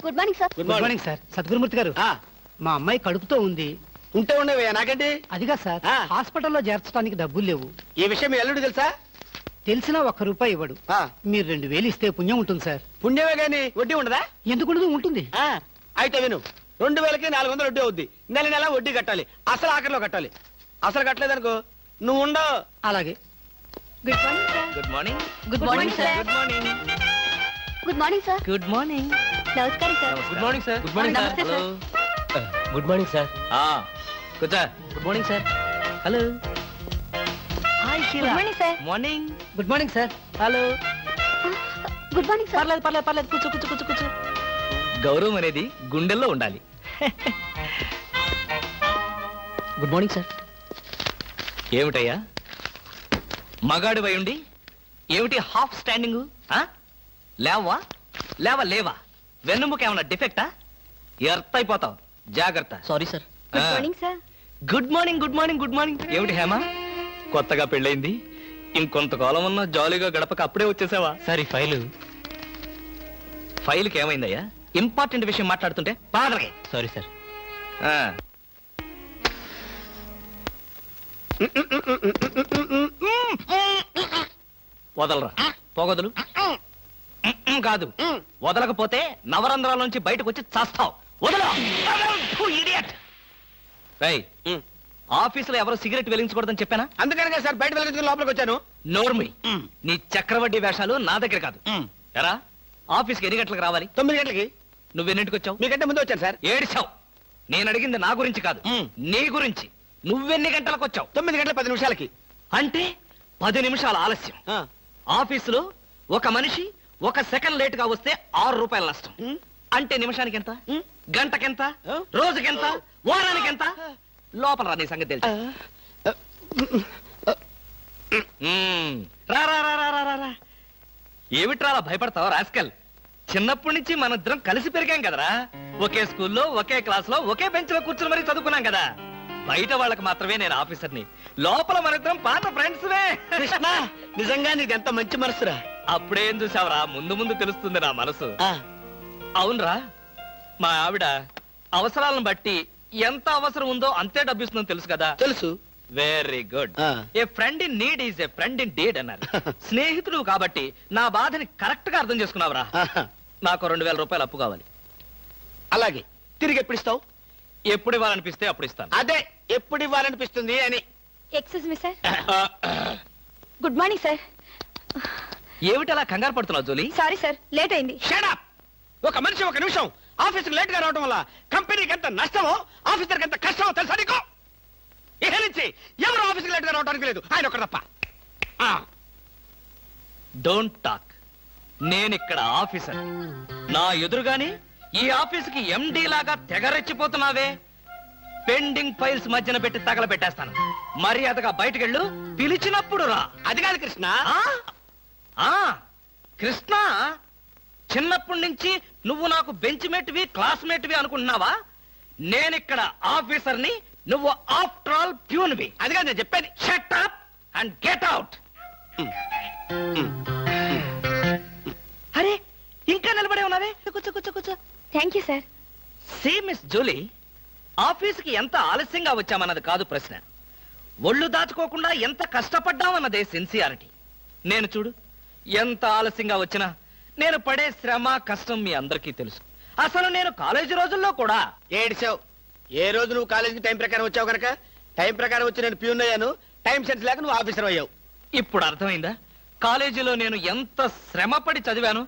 Good morning sir. Good morning sir. Sadgurumurthy గారు, మా అమ్మాయి కడుపుతో ఉంది. ఉంటే ఉండేవయ్యా, నాకంటే. అదిగా సార్, హాస్పిటల్లో చేర్చడానికి డబ్బులు లేవు. ఈ విషయం మీ అల్లుడు తెలుసా? తెలిసినా ₹1 ఇవ్వడు. మీరు 2000 ఇస్తే పుణ్యం ఉంటుంది సార్. పుణ్యమే గాని వడ్డీ ఉండదా? ఎందుకు ఉంటుంది. అయితే విను, 2000కి 400 వడ్డీ అవుద్ది. నెల నెల వడ్డీ కట్టాలి. అసలు ఆఖరిలో కట్టాలి. అసలు కట్టలేదనుకో నువ్వు ఉండవు. అలాగే. Good morning sir. Good morning sir. Good morning sir. Good morning sir. Good morning. నమస్కారం sir. Good morning sir. Good morning నమస్తే సార్. Good morning sir. కూర్చో. Good morning sir. Hello. Hi good Sheela. Morning sir. Morning. Good morning sir. Hello. Good morning sir. పర్లేదు కూర్చో. గౌరవం అనేది గుండెల్లో ఉండాలి. Good morning sir. ఏమిటయ్యా మగాడివై ఉండి ఏమిటి హాఫ్ స్టాండింగ్? లేవా వెన్నుముక ఏమన్నా డిఫెక్టా? ఎర్త్ అయిపోతావు, జాగ్రత్త. Sorry sir. Good morning sir. Good morning. ఏమిటి హేమ, కొత్తగా పెళ్ళైంది, ఇంకొంతకాలం ఉన్న జాలీగా గడపక అప్పుడే వచ్చేసావా? సార్, ఈ ఫైల్కి ఏమైందయ్యా? ఇంపార్టెంట్ విషయం మాట్లాడుతుంటే పాదరగే. Sorry sir. వదలరా, పోగొదలు. కాదు, వదలకపోతే నవరంధ్రాల నుంచి బయటకు వచ్చి చస్తావు. వదలు. ఆఫీసులో ఎవరో సిగరెట్ వెలిగించకూడదని చెప్పానా? అందుకనే సార్ బయట వెళ్ళి లోపలికి వచ్చాను. నోర్మి, నీ చక్రవడ్డీ వేషాలు నా దగ్గర కాదు. ఎరా, ఆఫీస్కి ఎన్ని గంటలకు రావాలి? 9 గంటలకి. నువ్వెన్నింటికి వచ్చావు? మీకంటే ముందు వచ్చాను సార్. ఏడిచావు. నేను అడిగింది నా గురించి కాదు, నీ గురించి. నువ్వెన్ని గంటలకు వచ్చావు? 9 గంటల 10 నిమిషాలకి. అంటే 10 నిమిషాల ఆలస్యం. ఆఫీసులో ఒక మనిషి 1 సెకండ్ లేట్ గా వస్తే ₹6 నష్టం. అంటే నిమిషానికి ఎంత? గంటకెంత? రోజుకెంత? వారానికి ఎంత? లోపల రా, నీ సంగతి తెలుసు. రా. ఏమిట్రా భయపడతావు రాస్కల్? చిన్నప్పటి నుంచి మనిద్దరం కలిసి పెరిగాం కదరా. ఒకే స్కూల్లో, ఒకే క్లాస్ లో, ఒకే బెంచ్ లో కూర్చుని మరీ చదువుకున్నాం కదా. బయట వాళ్ళకి మాత్రమే నేను ఆఫీసర్ని, లోపల మనిద్దరం పాత ఫ్రెండ్స్. కృష్ణ, నిజంగా నీకు ఎంత మంచి మనసురా. అప్పుడేం చూసావురా, ముందు తెలుస్తుంది నా మనసు. అవునరా, మా ఆవిడ అవసరాలను బట్టి ఎంత అవసరం ఉందో అంతే డబ్బిస్తుందని తెలుసు కదా? తెలుసు. Very good. A friend in need is a friend in deed అన్నారు. స్నేహితుడు కాబట్టి నా బాధని కరెక్ట్ గా అర్థం చేసుకున్నావురా. నాకు ₹2000 అప్పు కావాలి. అలాగే. తిరిగి ఎప్పుడు ఇస్తావు? ఎప్పుడు ఇవ్వాలనిపిస్తే అప్పుడు ఇస్తాను. అదే, ఎప్పుడు ఇవ్వాలనిపిస్తుంది అని. Excuse me sir. Good morning sir. ఏమిటి అలా కంగారు పడుతున్నావు జోలీ? సారీ సార్, లేట్ అయింది. Shut up. ఒక మనిషి 1 నిమిషం ఆఫీసుకు లేట్ గా రావడం వల్ల కంపెనీకి ఎంత నష్టమో, ఆఫీసర్కి ఎంత కష్టమో తెలుసా నీకు? ఇక నుంచి ఎవరు ఆఫీసుకు లేట్ గా రావడానికి లేదు, ఆయన ఒకరు తప్ప. Don't talk. నేనిక్కడ ఆఫీసర్. నా ఎదురుగాని ఈ ఆఫీసుకి ఎండి లాగా తెగరెచ్చిపోతున్నావే. పెండింగ్ ఫైల్స్ మధ్యన పెట్టి తగలబెట్టేస్తాను. మర్యాదగా బయటకెళ్ళు, పిలిచినప్పుడు రా. అది కాదు కృష్ణ. కృష్ణ, చిన్నప్పటి నుంచి నువ్వు నాకు బెంచ్ మేట్వి, క్లాస్మేట్వి అనుకుంటున్నావా? నేనిక్కడ ఆఫీసర్ని, నువ్వు ఆఫ్టర్ ఆల్ ప్యూన్వి. అది కాదు నేను చెప్పేది. Shut up and get out. అరే, ఇంకా నిలబడే ఉన్నావే? కూర్చో. Thank you sir. See miss Julie, ఆఫీసుకి ఎంత ఆలస్యంగా వచ్చామన్నది కాదు ప్రశ్న. ఒళ్ళు దాచుకోకుండా ఎంత కష్టపడ్డామన్నదే సిన్సియారిటీ. నేను చూడు, ఎంత ఆలస్యంగా వచ్చినా నేను పడే శ్రమ, కష్టం మీ అందరికీ తెలుసు. అసలు నేను కాలేజీ రోజుల్లో కూడా ఏడిచావు. ఏ రోజు నువ్వు కాలేజీకి టైం ప్రకారం వచ్చావు కనుక టైం ప్రకారం వచ్చి నేను ప్యూన్ అయ్యాను. టైం సెన్స్ లేక నువ్వు ఆఫీసర్ అయ్యావు. ఇప్పుడు అర్థమైందా కాలేజీలో నేను ఎంత శ్రమపడి చదివాను,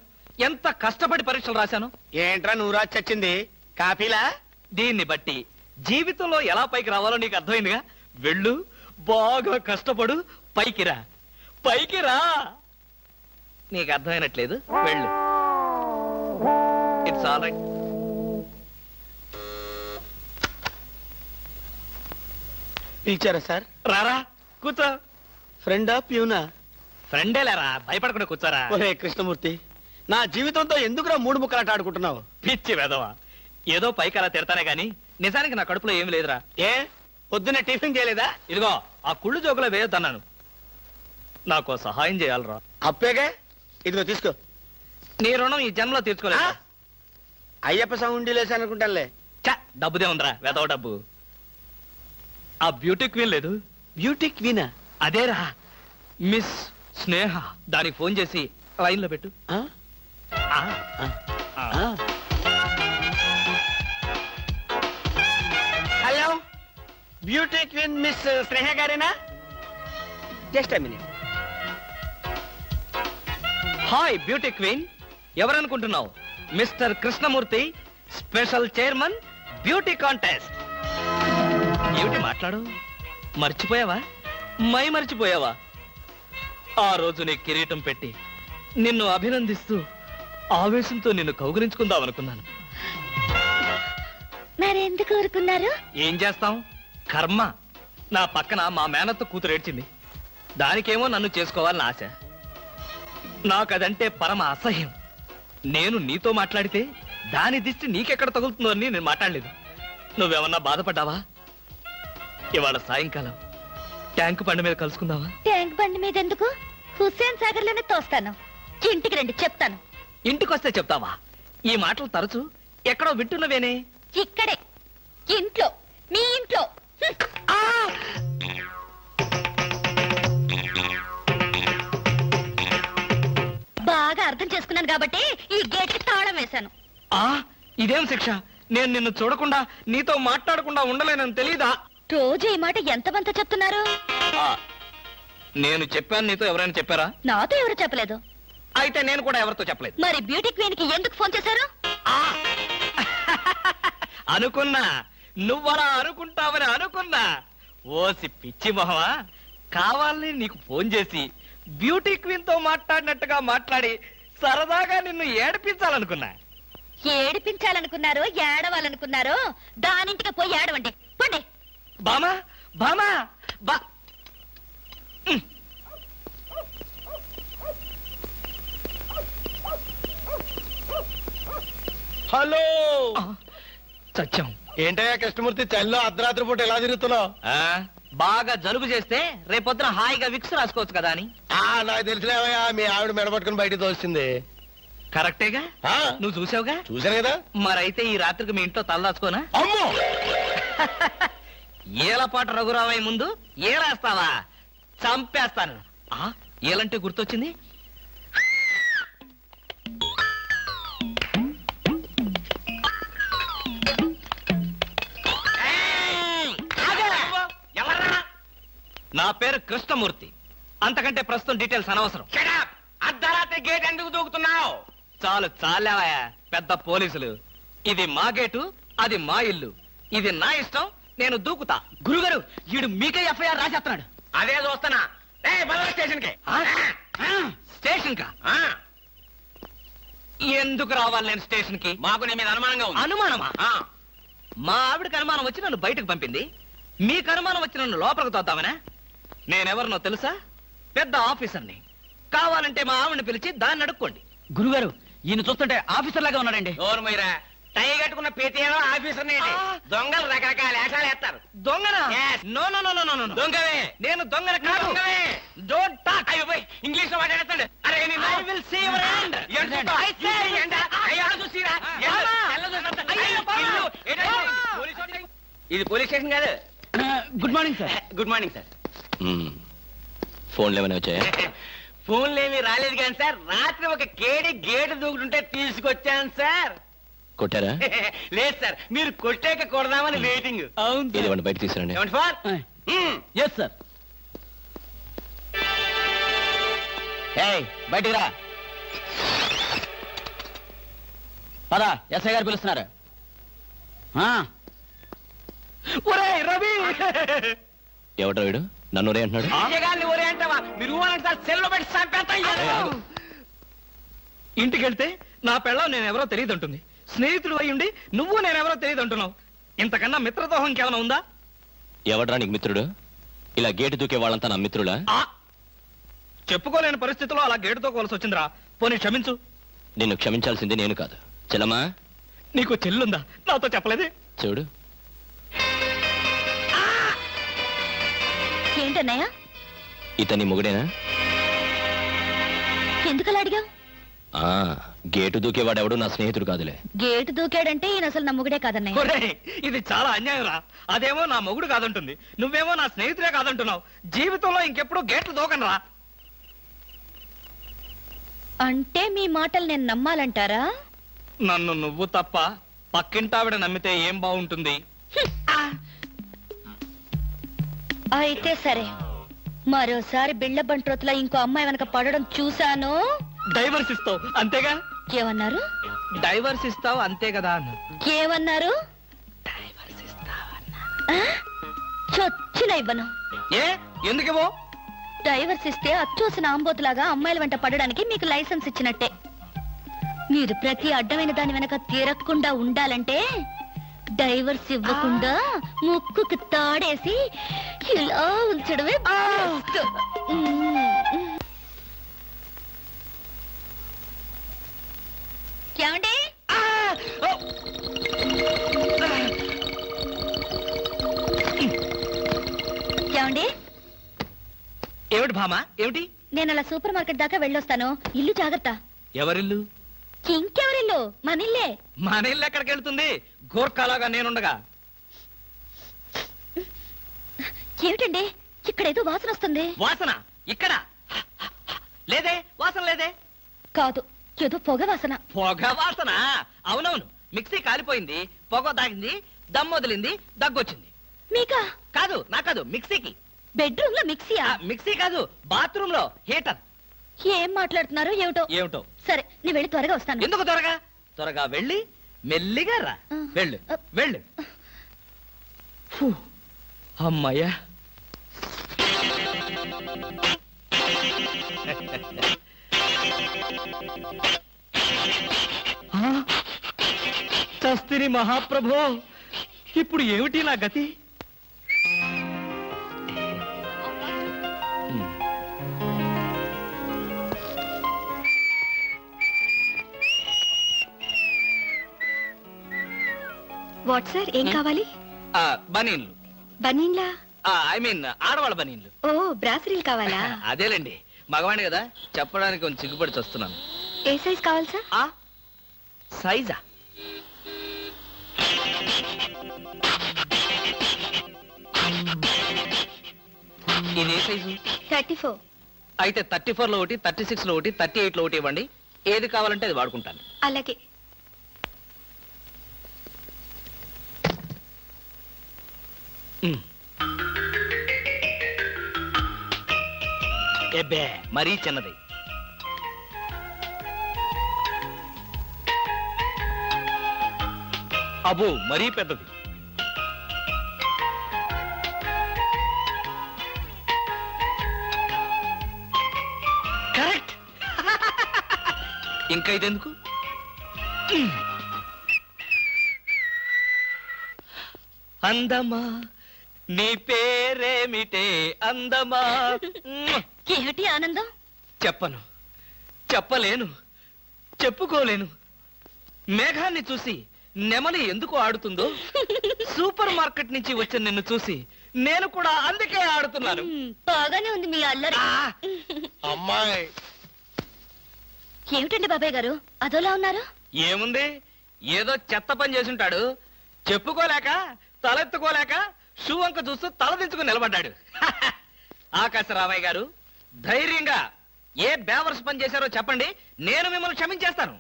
ఎంత కష్టపడి పరీక్షలు రాశాను? ఏంట్రా నువ్వు రాసి చచ్చింది? కాపీలా? దీన్ని బట్టి జీవితంలో ఎలా పైకి రావాలో నీకు అర్థమైందిగా. వెళ్ళు, బాగా కష్టపడు, పైకి రా. నీకు అర్థమైనట్లేదు, వెళ్ళు. It's all right. పిలిచారా సార్? రారా, కూర్చో. ఫ్రెండా ప్యూనా? ఫ్రెండే లేరా, భయపడకుండా కూర్చోరా. ఒరే కృష్ణమూర్తి, నా జీవితంతో ఎందుకురా 3 ముక్కలాట ఆడుకుంటున్నావు? పిచ్చి వెధవా, ఏదో పైకి అలా తిడతానే గాని నిజానికి నా కడుపులో ఏం లేదురా. ఏ పొద్దున్నే టిఫిన్ చేయలేదా? ఇదిగో ఆ కుళ్ళు జోకులో వేయొద్దన్నాను. నాకు సహాయం చేయాలరా. అప్పేగా, ఇదిగో తీసుకో. నీ రుణం ఈ జన్మలో తీర్చుకోలేదా? అయ్యప్ప సౌండ్ లేసి అనుకుంటానులే. చ డబ్బుదే ఉందిరా వెదవ డబ్బు. ఆ బ్యూటీ క్వీన్ లేదు, బ్యూటీ క్వీనా? అదేరా మిస్ స్నేహ. దానికి ఫోన్ చేసి లైన్లో పెట్టు. ఆ? ఆ, ఆ. Hello, beauty queen miss Sneha గారేనా? Just a minute. Hi beauty queen, ఎవరనుకుంటున్నావు? Mister Krishnamurthy, special chairman beauty contest. ఏమిటి మాట్లాడు? మర్చిపోయావా? మర్చిపోయావా? ఆ రోజు నీ కిరీటం పెట్టి నిన్ను అభినందిస్తూ ఆవేశంతో నిన్ను కౌగిలించుకుందామనుకున్నాను. మరెందుకు కోరుకున్నారు? ఏం చేస్తాం, కర్మ. నా పక్కన మా మేనత్త కూతురు ఏడ్చింది. దానికేమో నన్ను చేసుకోవాలని ఆశ. నాకదంటే పరమ అసహ్యం. నేను నీతో మాట్లాడితే దాని దిష్టి నీకెక్కడ తగులుతుందో అని నేను మాట్లాడలేదు. నువ్వేమన్నా బాధపడ్డావా? ఇవాళ సాయంకాలం ట్యాంకు బండి మీద కలుసుకుందావా? ట్యాంక్ బండి మీద ఎందుకు? హుస్సేన్ సాగర్ లోనే తోస్తాను. ఇంటికి రండి, చెప్తాను. ఇంటికొస్తే చెప్తావా? ఈ మాటలు తరచు ఎక్కడో వింటున్నవేనే. ఇక్కడే, ఇంట్లో, మీ ఇంట్లో. బాగా అర్థం చేసుకున్నాను కాబట్టి ఈ గేట్ కి తాళం వేశాను. ఇదేం శిక్ష? నేను నిన్ను చూడకుండా నీతో మాట్లాడకుండా ఉండలేనని తెలీదా? రోజు ఈ మాట ఎంతమంత చెప్తున్నారు? నేను చెప్పాను, నీతో ఎవరైనా చెప్పారా? నాతో ఎవరు చెప్పలేదు. అయితే నేను కూడా ఎవరితో చెప్పలేదు. మరి బ్యూటీ క్వీన్ కి ఎందుకు ఫోన్ చేశారు? అనుకున్నా, నువ్వలా అనుకుంటావని అనుకున్నా. ఓసి పిచ్చి మొహమా, కావాలని నీకు ఫోన్ చేసి బ్యూటీ క్వీన్ తో మాట్లాడినట్టుగా మాట్లాడి సరదాగా నిన్ను ఏడిపించాలనుకున్నా. ఏడిపించాలనుకున్నారో ఏడవాలనుకున్నారో దానింటికి పోయి ఏడవండి. పండి. బామా బామా బా. హలో, సత్యం. ఏంటయ్యా కృష్ణమూర్తి, చల్లో అర్ధరాత్రి పూట ఎలా తిరుగుతున్నావు? బాగా జలుబు చేస్తే రేపొద్దున హాయిగా విక్స్ రాసుకోవచ్చు కదా అని. నాకు తెలిసినవయ్యా, మీ ఆవిడ మెడపట్టుకుని బయటికి తోస్తుంది. కరెక్టేగా, నువ్వు చూసావుగా. చూశాను కదా. మరైతే ఈ రాత్రికి మీ ఇంట్లో తలదాచుకోనా? అమ్మో, ఏలపాట రఘురావయ్య ముందు ఏలేస్తావా? చంపేస్తాను. ఏలంటే గుర్తొచ్చింది. నా పేరు కృష్ణమూర్తి. అంతకంటే ప్రస్తుతం డీటెయిల్స్ అనవసరం. అర్ధరాత్రి గేట్ ఎందుకు దూకుతున్నావు? చాలు చాలావయ్యా, పెద్ద పోలీసులు. ఇది మా గేటు, అది మా ఇల్లు. ఇది నా ఇష్టం, నేను దూకుతా. గురుగారు, వీడు మీకే ఎఫ్ఐఆర్ రాసేస్తున్నాడు. అదే చూస్తున్నా. స్టేషన్ కి. స్టేషన్ కా? ఎందుకు రావాలి నేను స్టేషన్ కి? మాకు నీ మీద అనుమానంగా ఉంది. అనుమానమా? మా ఆవిడకి అనుమానం వచ్చి నన్ను బయటకు పంపింది. మీకు అనుమానం వచ్చి నన్ను లోపలికి తోద్దామనా? నేనెవరినో తెలుసా? పెద్ద ఆఫీసర్ని. కావాలంటే మా ఆవిడని పిలిచి దాన్ని అడుక్కోండి. గురుగారు, ఈయన చూస్తుంటే ఆఫీసర్ లాగా ఉన్నాడండి. నోరు మీరా, టై కట్టుకున్న ప్రతిలో ఆఫీసర్ దొంగలు రకరకాల వేషాలు వేస్తారు. దొంగనా? Yes. No no no no no no. దొంగవే. నేను దొంగన కాదు. దొంగవే. Don't talk. అయ్యో పోయి ఇంగ్లీష్ లో మాట్లాడతాడు. అరే I will see your hand. I say ఇది పోలీస్ స్టేషన్ కాదు. Good morning sir. Good morning sir. ఫోన్లు ఏమైనా వచ్చాయా? ఫోన్లు ఏమీ రాలేదు కానీ సార్, రాత్రి ఒక కేడి గేటు దూకుతుంటే తీసుకొచ్చాను సార్. కొట్టారా? లేదు సార్, మీరు కొట్టాక కొడదామని వెయిటింగ్. ఏదేమన్నా బయట తీసుకురండి. ఏమండి ఫార్? Yes sir. బయటికి రా. పదా, ఎస్ఐ గారు పిలుస్తున్నారు. ఒరేయ్ రవి, ఎవడ్రా వీడు? నన్ను ఒరే అంటున్నాడు. గారిని ఒరే అంటావా? మీరు సార్ సెల్లో పెట్టి చంపేస్తాం. ఇంటికి వెళ్తే నా పెళ్ళం నేనెవరో తెలియదు అంటుంది. స్నేహితుడు అయ్యుండి నువ్వు నేనెవరో తెలియదు అంటున్నావు. ఇంతకన్నా మిత్రదోహం ఇంకేమైనా ఉందా? ఎవడ్రా నీకు మిత్రుడు? ఇలా గేటు దూకే వాళ్ళంతా నా మిత్రుడా? చెప్పుకోలేని పరిస్థితిలో అలా గేటుతో కోల్సి వచ్చిందిరా. పోనీ క్షమించు. నిన్ను క్షమించాల్సింది నేను కాదు, చెల్లమ్మా. నీకు చెల్లుందా? నాతో చెప్పలేదే. గేటు దూకేవాడెవడు నా స్నేహితుడు కాదులే. గేటు దూకాడంటే ఈయన అసలు నమ్ముగుడే కాదన్నయ్య. ఒరేయ్, ఇది చాలా అన్యాయం రా. అదేమో నా మొగుడు కాదంటుంది, నువ్వేమో నా స్నేహితుడే కాదంటున్నావు. జీవితంలో ఇంకెప్పుడు గేట్లు దూకనరా. అంటే మీ మాటలు నేను నమ్మాలంటారా? నన్ను నువ్వు తప్ప పక్కింటావిడ నమ్మితే ఏం బాగుంటుంది? అయితే సరే, మరోసారి బిళ్ళ బంట్రోతులా ఇంకో అమ్మాయి వెనక పడడం చూశాను. డైవర్స్ ఇస్తావు అంతేగా? ఏమన్నారు? డైవర్స్ ఇస్తావు అంతే కదా అన్న. ఏమన్నారు? డైవర్స్ ఇస్తావన్నా. చొచ్చిన ఇవ్వను. ఏ ఎందుకేవో? డైవర్స్ ఇస్తే అచ్చోసిన ఆంబోతులాగా అమ్మాయిల వెంట పడడానికి మీకు లైసెన్స్ ఇచ్చినట్టే. మీరు ప్రతి అడ్డమైన దాని వెనక తిరగకుండా ఉండాలంటే డైవర్స్ ఇవ్వకుండా ముక్కుకు తాడేసి ఇలా ఉంచడమే బెస్ట్. ఏమండి? ఏమండి? ఏమిటి భామా, ఏమిటి? నేను అలా సూపర్ మార్కెట్ దాకా వెళ్ళొస్తాను. ఇల్లు జాగ్రత్త. ఎవరిల్లు? ఇంకెవరిల్లు? మనిల్లే. మన ఇల్లు ఎక్కడికి వెళ్తుంది? గోర్ఖాలాగా నేనుండగా. ఏమిటండి ఇక్కడేదో వాసన వస్తుంది? వాసన ఇక్కడ లేదే, వాసన లేదే. కాదు, ఏదో పొగ వాసన. పొగ వాసన? అవునవును, మిక్సీ కాలిపోయింది, పొగ తాగింది, దమ్ వదిలింది, దగ్గొచ్చింది. మీకా? కాదు, నా కాదు, మిక్సీకి. బెడ్రూమ్ లో మిక్సీయా? మిక్సీ కాదు, బాత్రూమ్ లో హీటర్. ఏం మాట్లాడుతున్నారు ఏమిటో? ఏమిటో? సరే, నీ వెళ్ళి త్వరగా వస్తాను. ఎందుకు త్వరగా? త్వరగా వెళ్ళి మెల్లిగా రా. వెళ్ళు వెళ్ళు. ఫు, అమ్మయ్యా. చస్తిని మహాప్రభో, ఇప్పుడు ఏమిటి నా గతి? వాట్ సార్, ఏం కావాలి? బనీన్లు. బనీన్లా? ఐ మీన్ ఆడవాళ్ళ బనీన్లు. ఓ, బ్రాసరీలు కావాలా? అదేలేండి, మగవాణి కదా, చెప్పడానికి కొంచెం సిగ్గుపడి వస్తున్నాను. ఏ సైజ్ కావాలి సార్? సైజా? ఇది ఏ సైజు? 34. అయితే 34 లో ఒకటి, 36 లో ఒకటి, 38 లో ఒకటి ఇవ్వండి. ఏది కావాలంటే అది వాడుకుంటాను. అలాగే. ఎబ్బే, మరీ చిన్నది. అబ్బో, మరీ పెద్దది. కరెక్ట్. ఇంకా ఇదెందుకు? అందమా నీ పేరేమిటే అందమా? ఏమిటి ఆనందం? చెప్పను, చెప్పలేను, చెప్పుకోలేను. మేఘాన్ని చూసి నెమలి ఎందుకు ఆడుతుందో, సూపర్ మార్కెట్ నుంచి వచ్చిన నిన్ను చూసి నేను కూడా అందుకే ఆడుతున్నాను. బాగానే ఉంది మీ అల్లరి. అమ్మాయి ఏమిటండి బాబాయ్ గారు అదోలా ఉన్నారు? ఏముంది, ఏదో చెత్త పని చేసుంటాడు. చెప్పుకోలేక, తలెత్తుకోలేక షూ వంక చూస్తూ తలదించుకుని నిలబడ్డాడు. ఆకాశరామయ్య గారు, ధైర్యంగా ఏ బేవర్స్ పని చేశారో చెప్పండి, నేను మిమ్మల్ని క్షమించేస్తాను.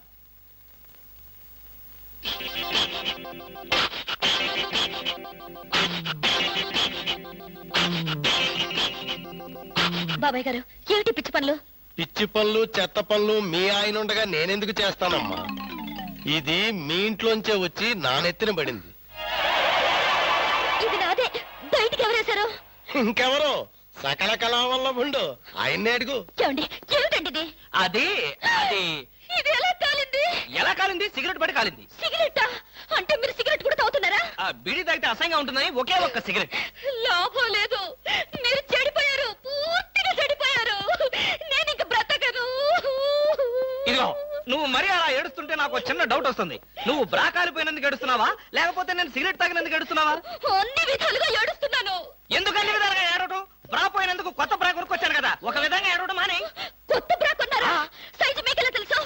బాబాయ్ గారు, ఏమిటి పిచ్చి పనులు? పిచ్చి పనులు, చెత్త పనులు మీ ఆయన ఉండగా నేనెందుకు చేస్తానమ్మా? ఇది మీ ఇంట్లోంచే వచ్చి నా నెత్తిన పడింది. ఇది నాదే, బయటికి ఎవరేశారు? ఇంకెవరో సకల కళావల్లభుండు, ఆయన్నే అడుగు. ఏమండి, ఏమిటండి ఇది? అది అది ఇది ఎలా కాలింది? ఎలా కాలింది? సిగరెట్ పడి కాలింది. సిగరెట్టా? అంటే మీరు సిగరెట్ కూడా తాగుతున్నారా? బీడీ తాగితే అసహ్యంగా ఉంటుందని ఒకే ఒక్క సిగరెట్. లాభం లేదు, మీరు చెడిపోయారు, పూర్తిగా చెడిపోయారు. నేను ఇంక బ్రతకను. ఇదిగో, నువ్వు మరీ అలా ఏడుస్తుంటే నాకు చిన్న డౌట్ వస్తుంది. నువ్వు బ్రా కాలిపోయినందుకు ఏడుస్తున్నావా, లేకపోతే నేను సిగరెట్ తాగినందుకు ఏడుస్తున్నావా? అన్ని విధాలుగా ఏడుస్తున్నాను. ఎందుకు అన్ని విధాలుగా ఏడవటం? బ్రా పోయినందుకు కొత్త బ్రా కొనుక్కొచ్చాను కదా, ఒక విధంగా ఏడవడం మానే. కొత్త బ్రా కొన్నారా? సైజు మీకెలా తెలుసు?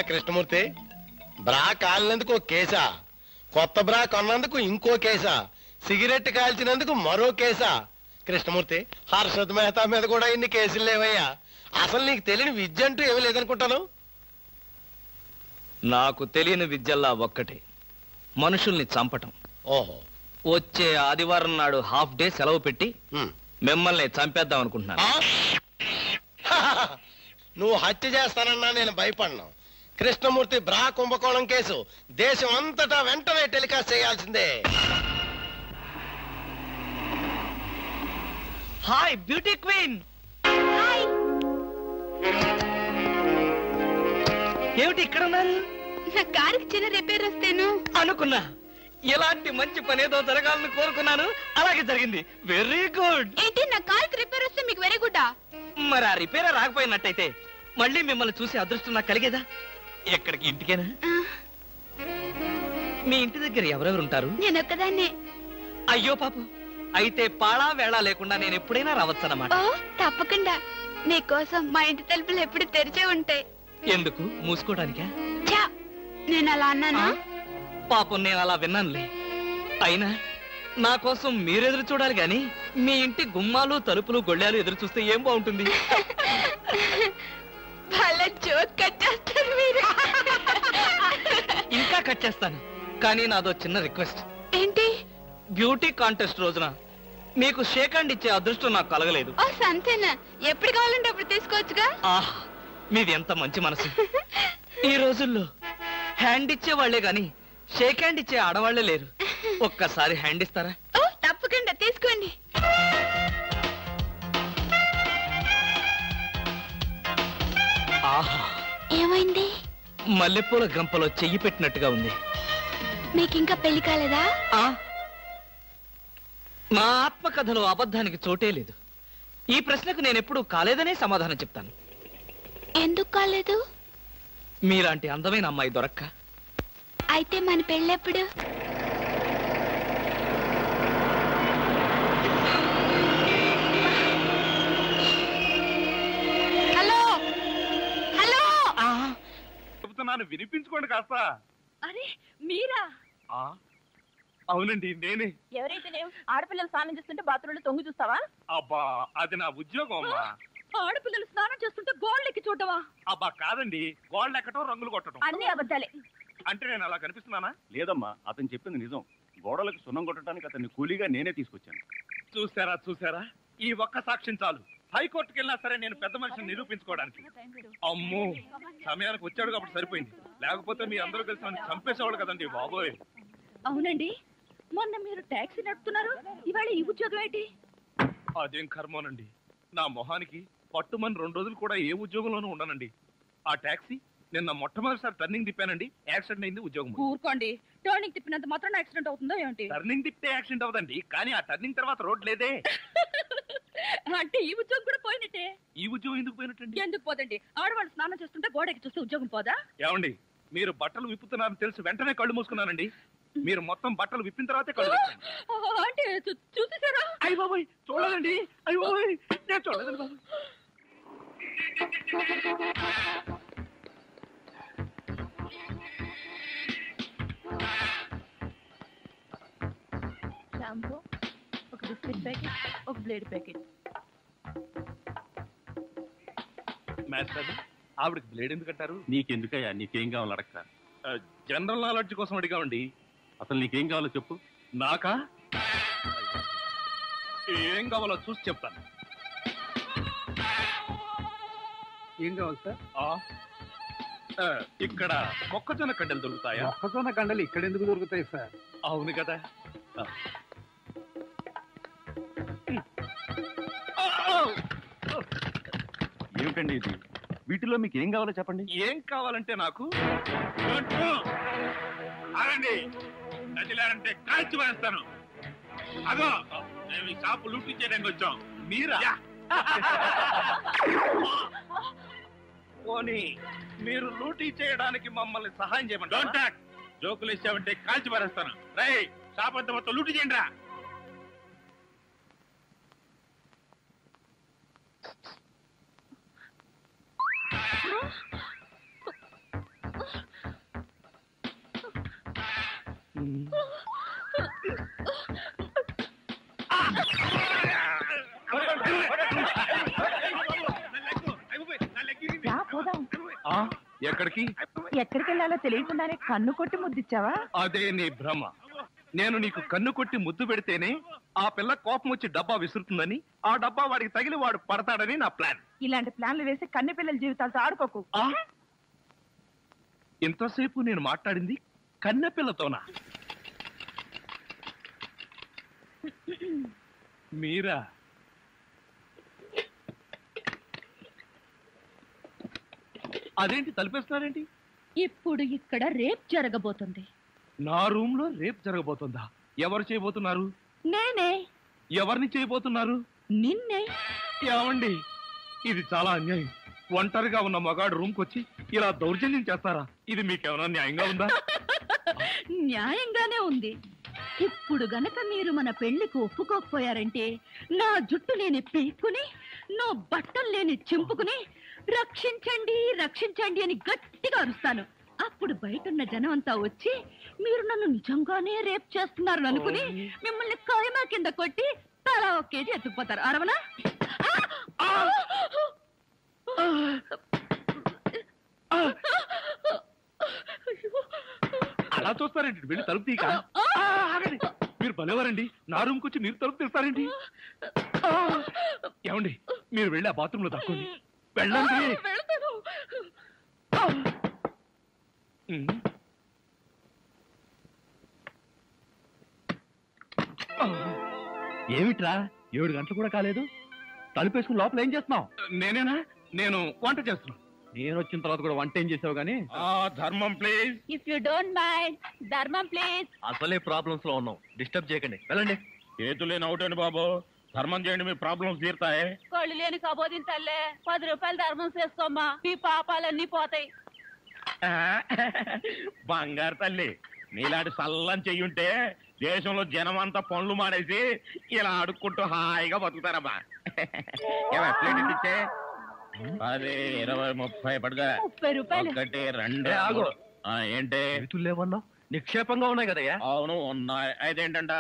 కృష్ణమూర్తి, బ్రా కాలినందుకు ఒక కేసా, కొత్త బ్రా కొన్నందుకు ఇంకో కేసా, సిగరెట్ కాల్చినందుకు మరో కేసా? కృష్ణమూర్తి, హర్షద్ మెహతా మీద కూడా ఇన్ని కేసులు లేవయ్యా. అసలు నీకు తెలియని విద్య అంటూ ఏమీ లేదనుకుంటాను. నాకు తెలియని విద్యల్లా ఒక్కటే, మనుషుల్ని చంపటం. ఓహో. వచ్చే ఆదివారం నాడు హాఫ్ డే సెలవు పెట్టి ఉమ్. మిమ్మల్ని చంపేద్దాం అనుకుంటున్నాను. నువ్వు హత్య చేస్తానన్నా నేను భయపడను. కృష్ణమూర్తి బ్రా కుంభకోణం కేసు దేశం అంతటా వెంటనే టెలికాస్ట్ చేయాల్సిందే. Hi beauty queen. ఏమిటి ఇక్కడ ఉన్నారు? నా కారుకి చిన్న రిపేర్ వస్తేను అనుకున్నా ఎలాంటి మంచి పని ఏదో జరగాలని కోరుకున్నాను, అలాగే జరిగింది. Very good. ఏంటి నా కారుకి రిపేర్ వస్తే మీకు వెరీ గుడ్? మరి ఆ రిపేర్ రాకపోయినట్టయితే మళ్ళీ మిమ్మల్ని చూసి అదృష్టం నాకు కలిగేదా? ఎక్కడికి? ఇంటికేనా? మీ ఇంటి దగ్గర ఎవరెవరు ఉంటారు? నేను ఒక్కదాన్నే. అయ్యో పాపం, అయితే పాళా వేళ లేకుండా నేను ఎప్పుడైనా రావచ్చన్నమాట. ఓ తప్పకుండా. నీకోసం మా ఇంటి తలుపులు ఎప్పుడు తెరిచే ఉంటాయి. ఎందుకు? మూసుకోవడానికా? ఛా, నేను అలా అన్నానా? పాపం నేను అలా విన్నానులే. అయినా నా కోసం మీరెదురు చూడాలి గాని మీ ఇంటి గుమ్మాలు తలుపులు గొళ్ళాలు ఎదురు చూస్తే ఏం బాగుంటుంది? భలే జోక్ కట్టేస్తారు మీరు. ఇంకా కట్ చేస్తాను, కానీ నాదో చిన్న రిక్వెస్ట్. ఏంటి? బ్యూటీ కాంటెస్ట్ రోజున మీకు షేక్ హ్యాండ్ ఇచ్చే అదృష్టం నాకు కలగలేదు. ఓ సంతేనా? ఎప్పుడు కావాలంటే అప్పుడు తీసుకోవచ్చుగా. ఆహ్, మీది ఎంత మంచి మనసు. ఈ రోజుల్లో హ్యాండ్ ఇచ్చే వాళ్లే గాని షేక్ హ్యాండ్ ఇచ్చే ఆడవాళ్లే లేరు. ఒక్కసారి హ్యాండ్ ఇస్తారా? ఓ తప్పకుండా తీసుకోండి. ఆహా, ఏమైంది? మల్లెపూల గంపలో చెయ్యి పెట్టినట్టుగా ఉంది. మీకింకా పెళ్లి కాలేదా? ఆ, నా ఆత్మకథలో అబద్ధానికి చోటే లేదు. ఈ ప్రశ్నకు నేనెప్పుడు కాలేదనే సమాధానం చెప్తాను. ఎందుకు కాలేదు? మీలాంటి అందమైన అమ్మాయి దొరక్క. అయితే మన పెళ్ళెప్పుడు? Hello hello. చెబుతున్నాను, వినిపించుకోండి కాస్త. అరే మీరా? అవునండి, నేనే. ఎవరైతే ఆడపిల్లలు స్నానం చేస్తుంటే బాత్రూంలో తొంగి చూస్తావా? అబ్బా, అది నా ఉద్యోగం అమ్మా. ఆడపిల్లలు స్నానం చేస్తుంటే గోళ్ళు ఎక్కి చూడవా? అబ్బా కాదండి, గోళ్ళు ఎక్కటం రంగులు కొట్టడం. అన్ని అబద్ధాలే. అంటే నేను అలా కనిపిస్తున్నానా? లేదమ్మా, అతను చెప్పింది నిజం. గోడలకు సున్నం కొట్టడానికి అతన్ని కూలీగా నేనే తీసుకొచ్చాను. చూసారా, ఈ ఒక్క సాక్ష్యం చాలు. హైకోర్టుకి వెళ్ళినా సరే నేను పెద్ద మనిషిని నిరూపించుకోవడానికి. అమ్మో, సమయానికి వచ్చాడు కాబట్టి సరిపోయింది. లేకపోతే మీ అందరూ కలిసి నన్ను చంపేసేవాడు కదండి బాబోయ్. అవునండి, మొన్న మీరు టాక్సీ నడుపుతున్నారు, ఇవాళ ఈ ఉద్యోగం ఏంటి? అదేం కర్మోనండి, నా మొహానికి పట్టుమని 2 రోజులు కూడా ఏ ఉద్యోగంలోనూ ఉండనండి. ఆ టాక్సీ నిన్న మొట్టమొదటిసారి టర్నింగ్ తిప్పానండి, యాక్సిడెంట్ అయింది, ఉద్యోగం. ఊరుకోండి, టర్నింగ్ తిప్పినంత మాత్రం యాక్సిడెంట్ అవుతుందో ఏంటి? టర్నింగ్ తిప్పితే యాక్సిడెంట్ అవదండి, కానీ ఆ టర్నింగ్ తర్వాత రోడ్ లేదే. అంటే ఈ ఉద్యోగం కూడా పోయినట్టే. ఈ ఉద్యోగం ఎందుకు పోయినట్టండి? ఎందుకు పోదండి? ఆడవాళ్ళు స్నానం చేస్తుంటే గోడకి చూస్తే ఉద్యోగం పోదా? ఏమండి, మీరు బట్టలు విప్పుతున్నారని తెలిసి వెంటనే కళ్ళు మూసుకున్నానండి. మీరు మొత్తం బట్టలు విప్పిన తర్వాతే కళ్ళు తెరిచాను. అంటే చూసేసారా? అయ్య బాబోయ్, చూడలేదండి. అయ్య బాబోయ్, నేను చూడలేదండి బాబు. షాంపూ, ఒక బిస్కెట్ ప్యాకెట్, ఒక బ్లేడ్ ప్యాకెట్. మాస్టర్, ఆవిడకి బ్లేడ్ ఎందుకు అంటారు? నీకెందుకయ్యా, నీకేం కావాలో అడగతా. జనరల్ నాలెడ్జ్ కోసం అడిగామండి. అసలు నీకేం కావాలో చెప్పు. నాకా? ఏం కావాలో చూసి చెప్తాను. ఏం కావాలి సార్? ఇక్కడ మొక్కజొన్న కండలు దొరుకుతాయా? మొక్కజొన్న కండలు ఇక్కడ ఎందుకు దొరుకుతాయి సార్? అవును కదా. ఏమిటండి ఇది? వీటిలో మీకు ఏం కావాలో చెప్పండి. ఏం కావాలంటే నాకు అదండి, నదిలారంటే కాల్చి వేస్తాను. అదో మేము ఈ షాపు లూటీ చేయడానికి వచ్చాం. మీరా? పోనీ మీరు లూటీ చేయడానికి మమ్మల్ని సహాయం చేయమంటారా? జోకులు ఇచ్చామంటే కాల్చి పారేస్తాను. రై, షాప్ అంతా మొత్తం లూటీ చేయండి రా. ఎక్కడికి ఎక్కడికి వెళ్ళాలో తెలియకుండానే కన్ను కొట్టి ముద్దిచ్చావా? అదే నీ భ్రమ. నేను నీకు కన్ను కొట్టి ముద్దు పెడితేనే ఆ పిల్ల కోపం వచ్చి డబ్బా విసురుతుందని, ఆ డబ్బా వాడికి తగిలి వాడు పడతాడని నా ప్లాన్. ఇలాంటి ప్లాన్లు వేసి కన్నె పిల్లల జీవితాలతో ఆడుకోకు. ఇంతసేపు నేను మాట్లాడింది కన్నె పిల్లతోనా? మీరా? అదేంటి తలిపేస్తున్నారేంటి? ఇప్పుడు ఇక్కడ రేప్ జరగబోతుంది. నా రూమ్ లో రేప్ జరగబోతుందా? ఎవరు చేయబోతున్నారు? నేనే. ఎవరిని చేయబోతున్నారు? నిన్నే. ఏమండి, ఇది చాలా అన్యాయం. ఒంటరిగా ఉన్న మగాడు రూమ్ కొచ్చి ఇలా దౌర్జన్యం చేస్తారా? ఇది మీకేమైనా న్యాయంగా ఉందా? న్యాయంగానే ఉంది. ఇప్పుడు గనక మీరు మన పెళ్లికి ఒప్పుకోకపోయారంటే నా జుట్టు లేని పీక్కుని, నా బట్టలు లేని చింపుకుని రక్షించండి రక్షించండి అని గట్టిగా అరుస్తాను. అప్పుడు బయటున్న జనం అంతా వచ్చి మీరు నన్ను నిజంగానే రేప్ చేస్తున్నారు అనుకుని మిమ్మల్ని కాయమా కింద కొట్టి తలా ఒక కేజీ ఎత్తుకుపోతారు. అరవనా? అలా చూస్తారేంటి? వెళ్ళి తలుపు తీక. మీరు భలేవారండి. నా రూమ్ వచ్చి మీరు తలుపు తీస్తారేంటి? ఏమండి, మీరు వెళ్ళి ఆ బాత్రూమ్ లో తక్కువండి. వెళ్ళండి. ఏమిట్రా 7 గంటలు కూడా కాలేదు, తలుపేసుకుని లోపల ఏం చేస్తున్నావు? నేనేనా? నేను వంట చేస్తున్నాను. నేను వచ్చిన తర్వాత కూడా వంట ఏం చేసావు గానీ? ధర్మం please. If you don't mind, ధర్మం ప్లీజ్. అసలే ప్రాబ్లమ్స్ లో ఉన్నాం, డిస్టర్బ్ చేయకండి, వెళ్ళండి. చేతులేని అవుటండి బాబు, ధర్మం చేయండి, మీ ప్రాబ్లమ్స్ తీరుతాయి. కళ్ళు లేని కబోదిన తల్లే 10 రూపాయలు ధర్మం చేసుకోమ్మా, మీ పాపాలన్నీ పోతాయి. బంగారు తల్లి, నీలాంటి సల్లం చెయ్యుంటే దేశంలో జనం అంతా పనులు మానేసి ఇలా అడుక్కుంటూ హాయిగా బతుకుతారమ్మా. ప్లేట్ ఇచ్చే 10, 20, 30 పడుగా. 30 రూపాయలు. 1, 2 ఏంటి? చేతులు లేవన్నావు, నిక్షేపంగా ఉన్నాయి కదయ్యా. అవును ఉన్నాయి. అయితే ఏంటంట,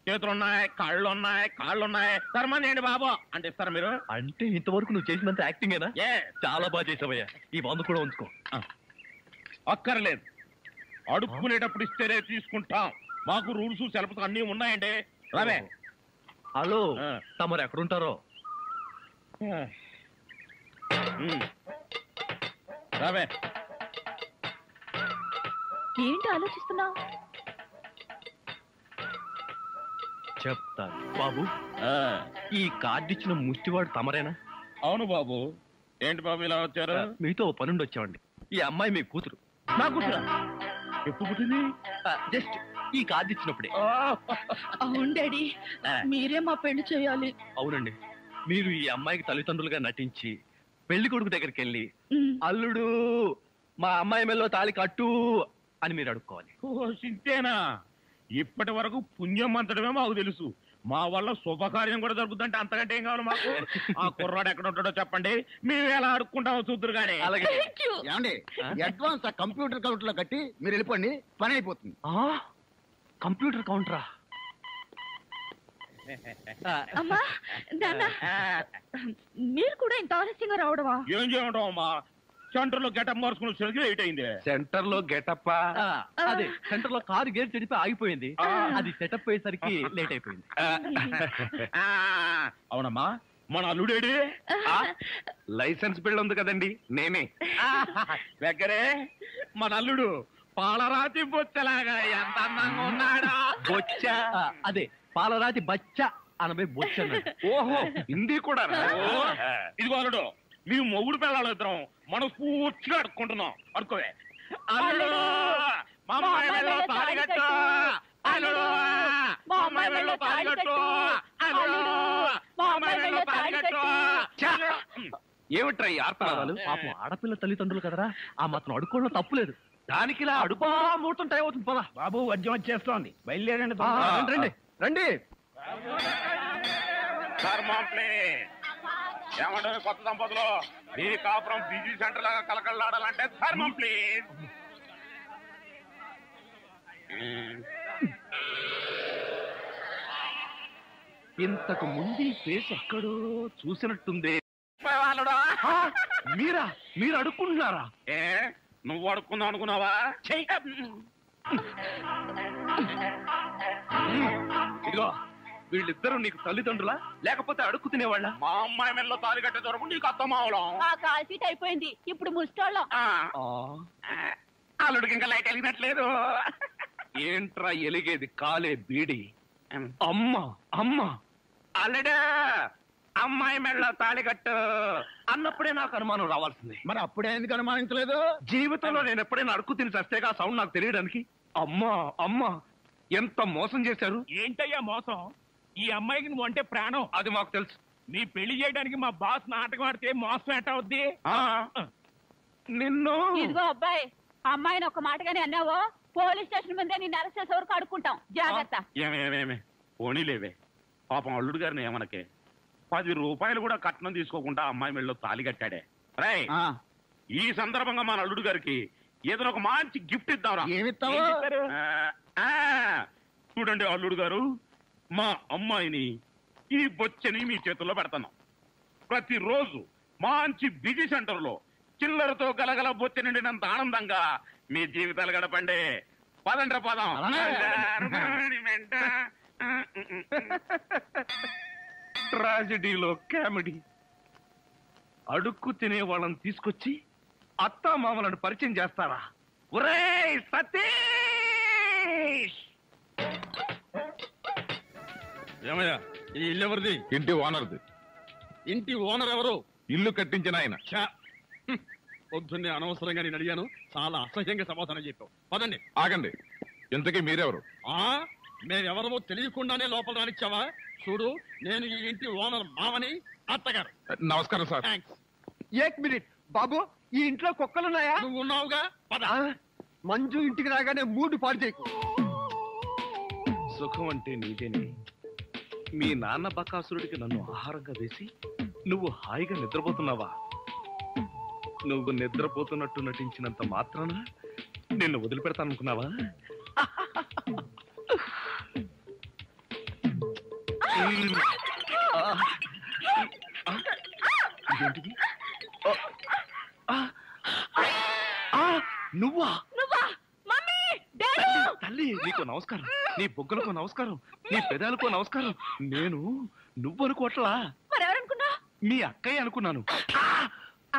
చేతులు ఉన్నాయి, కాళ్ళు ఉన్నాయి, ధర్మం చేయండి బాబు అంటే ఇస్తారా మీరు? అంటే ఇంతవరకు నువ్వు చేసినంత యాక్టింగేనా? చాలా బాగా చేసావయ్యా. ఈ వంద కూడా ఉంచుకో. అక్కర్లేదు, అడుక్కునేటప్పుడు ఇస్తేనే తీసుకుంటాం. మాకు రూల్స్ సెలవులు అన్నీ ఉన్నాయండి. రావే. హలో, తమరు ఎక్కడుంటారో? రావే. ఏంటి ఆలోచిస్తున్నావు? చెప్తాను బాబు. ఈ కార్డు ఇచ్చిన ముష్టివాడు తమరేనా? అవును బాబు. ఏంటి బాబు ఇలా వచ్చారు? మీతో పనుండి వచ్చామండి. ఈ అమ్మాయి మీ కూతురు. నా కూతురా? ఎప్పుడు పుట్టింది? జస్ట్ ఈ కార్డు ఇచ్చినప్పుడే. అవును డాడీ, మీరే మా పెళ్లి చేయాలి. అవునండి, మీరు ఈ అమ్మాయికి తల్లిదండ్రులుగా నటించి పెళ్లి కొడుకు దగ్గరికి వెళ్ళి అల్లుడు మా అమ్మాయి మెల్లో తాళి కట్టు అని మీరు అడుక్కోవాలి. సింతేనా? ఇప్పటి వరకు పుణ్యం అంతటమే మాకు తెలుసు. మా వల్ల శుభకార్యం కూడా జరుగుతుందంటే అంతకంటే ఏం కావాలి మాకు? ఆ కుర్రాడు ఎక్కడ ఉంటాడో చెప్పండి, మేము ఎలా అడుక్కుంటామో చూద్దరు కానీ. ఏమండి, అడ్వాన్స్ ఆ కంప్యూటర్ కౌంటర్ లో కట్టి మీరు వెళ్ళిపోండి, పని అయిపోతుంది. కంప్యూటర్ కౌంటరా? అమ్మా నాన్న, మీరు కూడా ఇంత ఆలస్యంగా రావడమా? ఏం చేయడం అమ్మా, సెంటర్ లో గెటప్ మార్చుకుని లేట్ అయింది. సెంటర్ లో గెటప్? అదే, సెంటర్ లో కారు గేర్ చెడిపి ఆగిపోయింది, అది సెటప్ అయ్యేసరికి లేట్ అయిపోయింది. అవునమ్మా, మన అల్లుడేడి? లైసెన్స్ బిల్ ఉంది కదండి, నేనే. దగ్గరే మన అల్లుడు పాలరాతి బొచ్చలాగా ఎంత అందంగా ఉన్నాడా? బొచ్చ? అదే, పాలరాతి బచ్చ అనబై బొచ్చ. ఓహో, హిందీ కూడా. ఇదిగో అల్లుడు, మేము మొగుడు పిల్లలు ఇద్దరం మనం పూర్తిగా అడుక్కుంటున్నాం. అడుకోవే. అల్లుడు, మా అమ్మాయి వెళ్ళో తాళి కట్టు. అల్లుడు, మా అమ్మాయి వెళ్ళో తాళి కట్టు. అల్లుడు, మా అమ్మాయి వెళ్ళో తాళి కట్టు. ఏమిట్రా ఈ ఆర్తనాదాలు? పాపం ఆడపిల్ల తల్లిదండ్రులు కదరా, ఆ మాత్రం అడుక్కోవడం తప్పులేదు. దానికి ఇలా అడుపా ముహూర్తం టైం అవుతుంది. పదా బాబు, వద్యం వచ్చేస్తోంది, బయలుదేరండి. రండి రండి. ఏమంటే కొత్త దంపతులు, ఈ కాపురం బిజీ సెంటర్ లాగా కలకలాడాలంటే ధర్మం ప్లీజ్. ఇంతకు ముందు ఈ ఫేస్ ఎక్కడో చూసినట్టుంది. మీరా? మీరు అడుక్కుంటున్నారా? నువ్వు అడుక్కుందాం అనుకున్నావా? ఇదిగో, వీళ్ళిద్దరూ నీకు తల్లిదండ్రులా లేకపోతే అడుక్కు తినేవాళ్ళ? మా అమ్మాయి మెల్లో తాలి కట్టే దొరకు నీకు అత్తమావడం. కాల్ సీట్ అయిపోయింది, ఇప్పుడు ముస్టోళ్ళం. అల్లుడికి ఇంకా లైట్ వెలిగినట్లేదు. ఏంట్రా ఎలిగేది? కాలే బీడి. అమ్మా అమ్మా, అల్లుడా అమ్మాయి మెళ్ళ తాళి కట్టు అన్నప్పుడే నాకు అనుమానం రావాల్సింది. మరి అప్పుడే ఎందుకు అనుమానించలేదు? జీవితంలో నేను ఎప్పుడైనా అడుక్కు తిని చస్తేగా సౌండ్ నాకు తెలియడానికి. అమ్మా అమ్మా, ఎంత మోసం చేశారు. ఏంటయ్యా మోసం? ఈ అమ్మాయికి నువ్వు అంటే ప్రాణం. అది మాకు తెలుసు. నీ పెళ్లి చేయడానికి మా బాస్ నాటకం ఆడితే మోసం ఎట్ట అవుద్ది? నిన్ను ఇదిగో అబ్బాయి, అమ్మాయిని ఒక మాటగానే అన్నావో పోలీస్ స్టేషన్ ముందే నిన్ను అరెస్ట్ చేసే వరకు అడుక్కుంటాం. జాగ్రత్త. ఏమేమేమే పోనీలేవే, పాపం అల్లుడు గారిని ఏమనకే. 10 రూపాయలు కూడా కట్నం తీసుకోకుండా అమ్మాయి మెళ్ళలో తాళి కట్టాడే. రై, ఈ సందర్భంగా మన అల్లుడు గారికి ఏదైనా ఒక మంచి గిఫ్ట్ ఇద్దాంరా. ఏమిస్తావు? చూడండి అల్లుడు గారు, మా అమ్మాయిని ఈ బొచ్చని మీ చేతుల్లో పెడతాను. ప్రతిరోజు మంచి బిజీ సెంటర్ లో చిల్లరతో గలగల బొచ్చ నిండినంత ఆనందంగా మీ జీవితాలు గడపండి. పదండ్ర పదం. ట్రాజడీలో కామెడీ. అడుక్కు తినే వాళ్ళని తీసుకొచ్చి అత్తా మామలను పరిచయం చేస్తారా? ఒరేయ్ సతీష్! ఏమయ్యా, ఈ ఇల్లు ఎవరిది? ఇంటి ఓనర్ది. ఇంటి ఓనర్ ఎవరు? ఇల్లు కట్టించిన ఆయన. పొద్దున్నే అనవసరంగా నేను అడిగాను, చాలా అసహ్యంగా సమాధానం చెప్పావు. పదండి. ఆగండి, ఇంతకీ మీరెవరు? మేమెవరమో తెలియకుండానే లోపల రానిచ్చావా? చూడు, నేను ఈ ఇంటి ఓనర్ మామని, అత్తగారు. నమస్కారం సార్. థ్యాంక్స్. ఏక్ మినిట్ బాబు, ఈ ఇంట్లో కుక్కలున్నాయా? నువ్వు ఉన్నావుగా, పద. మంజు ఇంటికి రాగానే మూడు పాడు చేయకు. సుఖం అంటే నీదేనే. మీ నాన్న బకాసురుడికి నన్ను ఆహారంగా వేసి నువ్వు హాయిగా నిద్రపోతున్నావా? నువ్వు నిద్రపోతున్నట్టు నటించినంత మాత్రాన నిన్ను వదిలిపెడతాననుకున్నావా? ఇదేంటిది? నువ్వా? తల్లి, నీకు నమస్కారం. నీ బొగ్గలకు నమస్కారం, నీ పెదాలకు నమస్కారం. నేను నువ్వు అనుకోవట్లా, మరెవరనుకున్నా? మీ అక్కయ్య అనుకున్నాను.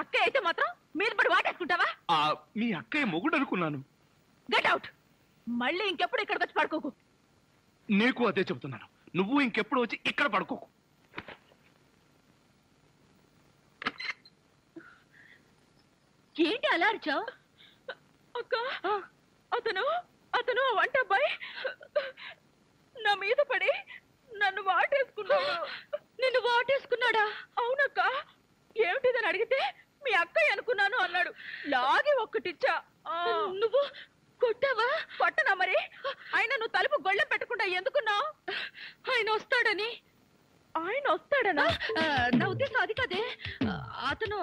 అక్కయ్య అయితే మాత్రం మీద పడి వాటేసుకుంటావా? మీ అక్కయ్య మొగుడు అనుకున్నాను. Get out. మళ్ళీ ఇంకెప్పుడు ఇక్కడికి వచ్చి పడుకోకు. నీకు అదే చెబుతున్నాను, నువ్వు ఇంకెప్పుడు వచ్చి ఇక్కడ పడుకోకు. ఏంటి అలా అరిచావు? అక్క, అతను వంట అబ్బాయి నా మీద పడి నన్ను వాటేసుకున్నాడు. నిన్ను వాటేసుకున్నాడా? అవునక్క. ఏమిటిదని అడిగితే మీ అక్కయ్య అనుకున్నాను అన్నాడు. లాగి ఒక్కటిచ్చా. నువ్వు కొట్టావా? కొట్టనా మరి? ఆయన నువ్వు తలుపు గొళ్ళెం పెట్టకుండా ఎందుకున్నావు? ఆయన వస్తాడని. ఆయన వస్తాడనా? నా ఉద్దేశం అది కాదే. అతను